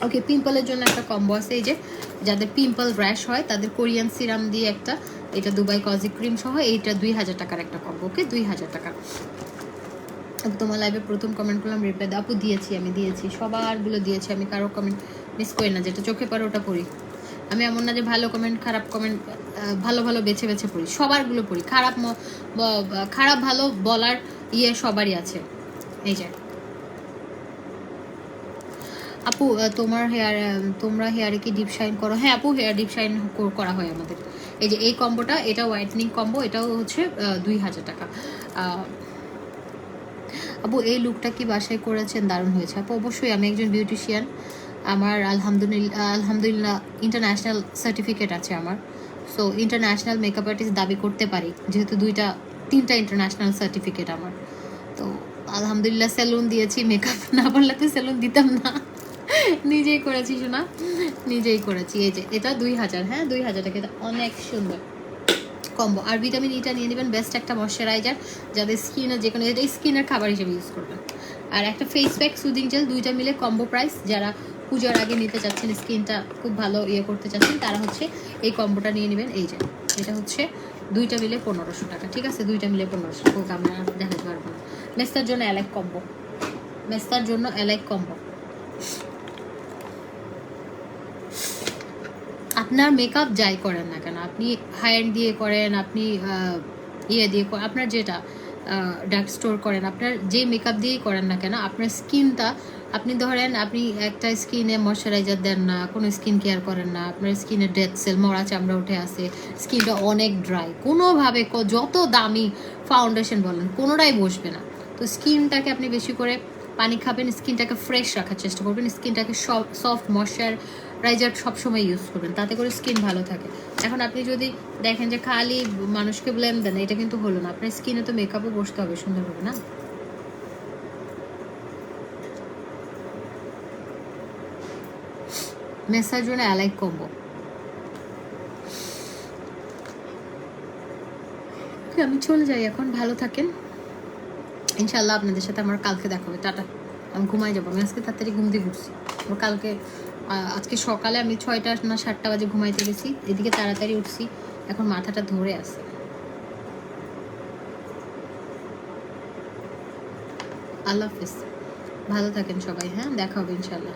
ওকে, পিম্পলের জন্য একটা কম্বো আছে, এই যে যাদের পিম্পল র্যাশ হয় তাদের কোরিয়ান সিরাম দিয়ে একটা, এটা দুবাই কজি ক্রিম সহ, এইটা 2000 টাকার একটা কম্বো। ওকে, 2000 টাকা। তোমার লাইভে প্রথম কমেন্ট করলাম, রিপ্লাই দাও আপু, আমি দিয়েছি, সবারগুলো দিয়েছি আমি, কারো কমেন্ট মিস করি না, যেটা চোখে পড়ে ওটা পড়ি আমি। এমন না যে ভালো কমেন্ট খারাপ কমেন্ট, ভালো ভালো বেছে বেছে পড়ি, সবারগুলো পড়ি, খারাপ ভালো বলার ইয়ে সবারই আছে। এই যে আপু তোমরা হেয়ারে কি ডিপ শাইন করো? হ্যাঁ আপু, হেয়ার ডিপ শাইন করা হয় আমাদের। এই যে এই কম্বোটা, এটা হোয়াইটনিং কম্বো, এটাও হচ্ছে 2000 টাকা। আপু এই লুকটা কি বাসায় করেছেন? দারুণ হয়েছে আপু। অবশ্যই, আমি একজন বিউটিশিয়ান, আমার আলহামদুলিল্লাহ ইন্টারন্যাশনাল সার্টিফিকেট আছে আমার। সো ইন্টারন্যাশনাল মেকআপ আর্টিস্ট দাবি করতে পারি, যেহেতু 3টা ইন্টারন্যাশনাল সার্টিফিকেট আমার। তো আলহামদুলিল্লাহ সেলুন দিয়েছি, মেকআপ না পারলে তো সেলুন দিতাম না, নিজেই করেছি শোনা, নিজেই করেছি। এই যে এটা 2000, হ্যাঁ 2000 টাকা, এটা অনেক সুন্দর কম্বো। আর ভিটামিন ইটা নিয়ে নেবেন, বেস্ট একটা ময়শ্চারাইজার, যাদের স্কিনের যে কোনো, এটা স্কিনের খাবার হিসেবে ইউজ করবেন। আর একটা ফেস প্যাক, সুদিং জেল, 2টা মিলে কম্বো প্রাইস। যারা পূজার আগে নিতে চাচ্ছেন, স্কিনটা খুব ভালো ইয়ে করতে চাচ্ছেন, তারা হচ্ছে এই কম্বোটা নিয়ে নেবেন। এই যে এটা হচ্ছে 2টা মিলে 1500 টাকা, ঠিক আছে 2টা মিলে 1500 টাকা, আমরা দেখাতে পারবো না। মেস্তার জন্য অ্যালাইক কম্বো, মেস্তার জন্য অ্যালাইক কম্বো। আপনার মেকআপ যাই করেন না কেন, আপনি হাই দিয়ে করেন, আপনি ইয়ে দিয়ে করেন, আপনার যেটা ডার্ক স্টোর করেন, আপনার যে মেকআপ দিয়েই করেন না কেন, আপনার স্কিনটা, আপনি ধরেন আপনি একটা স্কিনে ময়শ্চারাইজার দেন না, কোনো স্কিন কেয়ার করেন না, আপনার স্কিনে ডেড সেল, মরা চামড়া উঠে আসে, স্কিনটা অনেক ড্রাই, কোনোভাবে যত দামি ফাউন্ডেশন বলেন কোনোটাই বসবে না। তো স্কিনটাকে আপনি বেশি করে পানি খাবেন, স্কিনটাকে ফ্রেশ রাখার চেষ্টা করবেন, স্কিনটাকে সফট ময়শ্চারাইজার সবসময় ইউজ করবেন, তাতে করে স্কিন ভালো থাকে। এখন আপনি যদি দেখেন যে খালি মানুষকে ব্লেম দেন, এটা কিন্তু হলো না, আপনার স্কিনে তো মেকআপও বসতে হবে সুন্দরভাবে না। মেসার জন্য অ্যালাইক কম্বো। আমি চলে যাই এখন, ভালো থাকেন, ইনশাল্লাহ আপনাদের সাথে আমার কালকে দেখা হবে। টাটা, আমি ঘুমাই যাবো, আমি আজকে তাড়াতাড়ি ঘুম দিয়ে ঘুরছি, আমার কালকে আজকে সকালে আমি 6টা না 7টা বাজে ঘুমাইতে গেছি, এদিকে তাড়াতাড়ি উঠছি, এখন মাথাটা ধরে আছে। আল্লাহ হাফিজ, ভালো থাকেন সবাই, হ্যাঁ দেখা হবে ইনশাল্লাহ।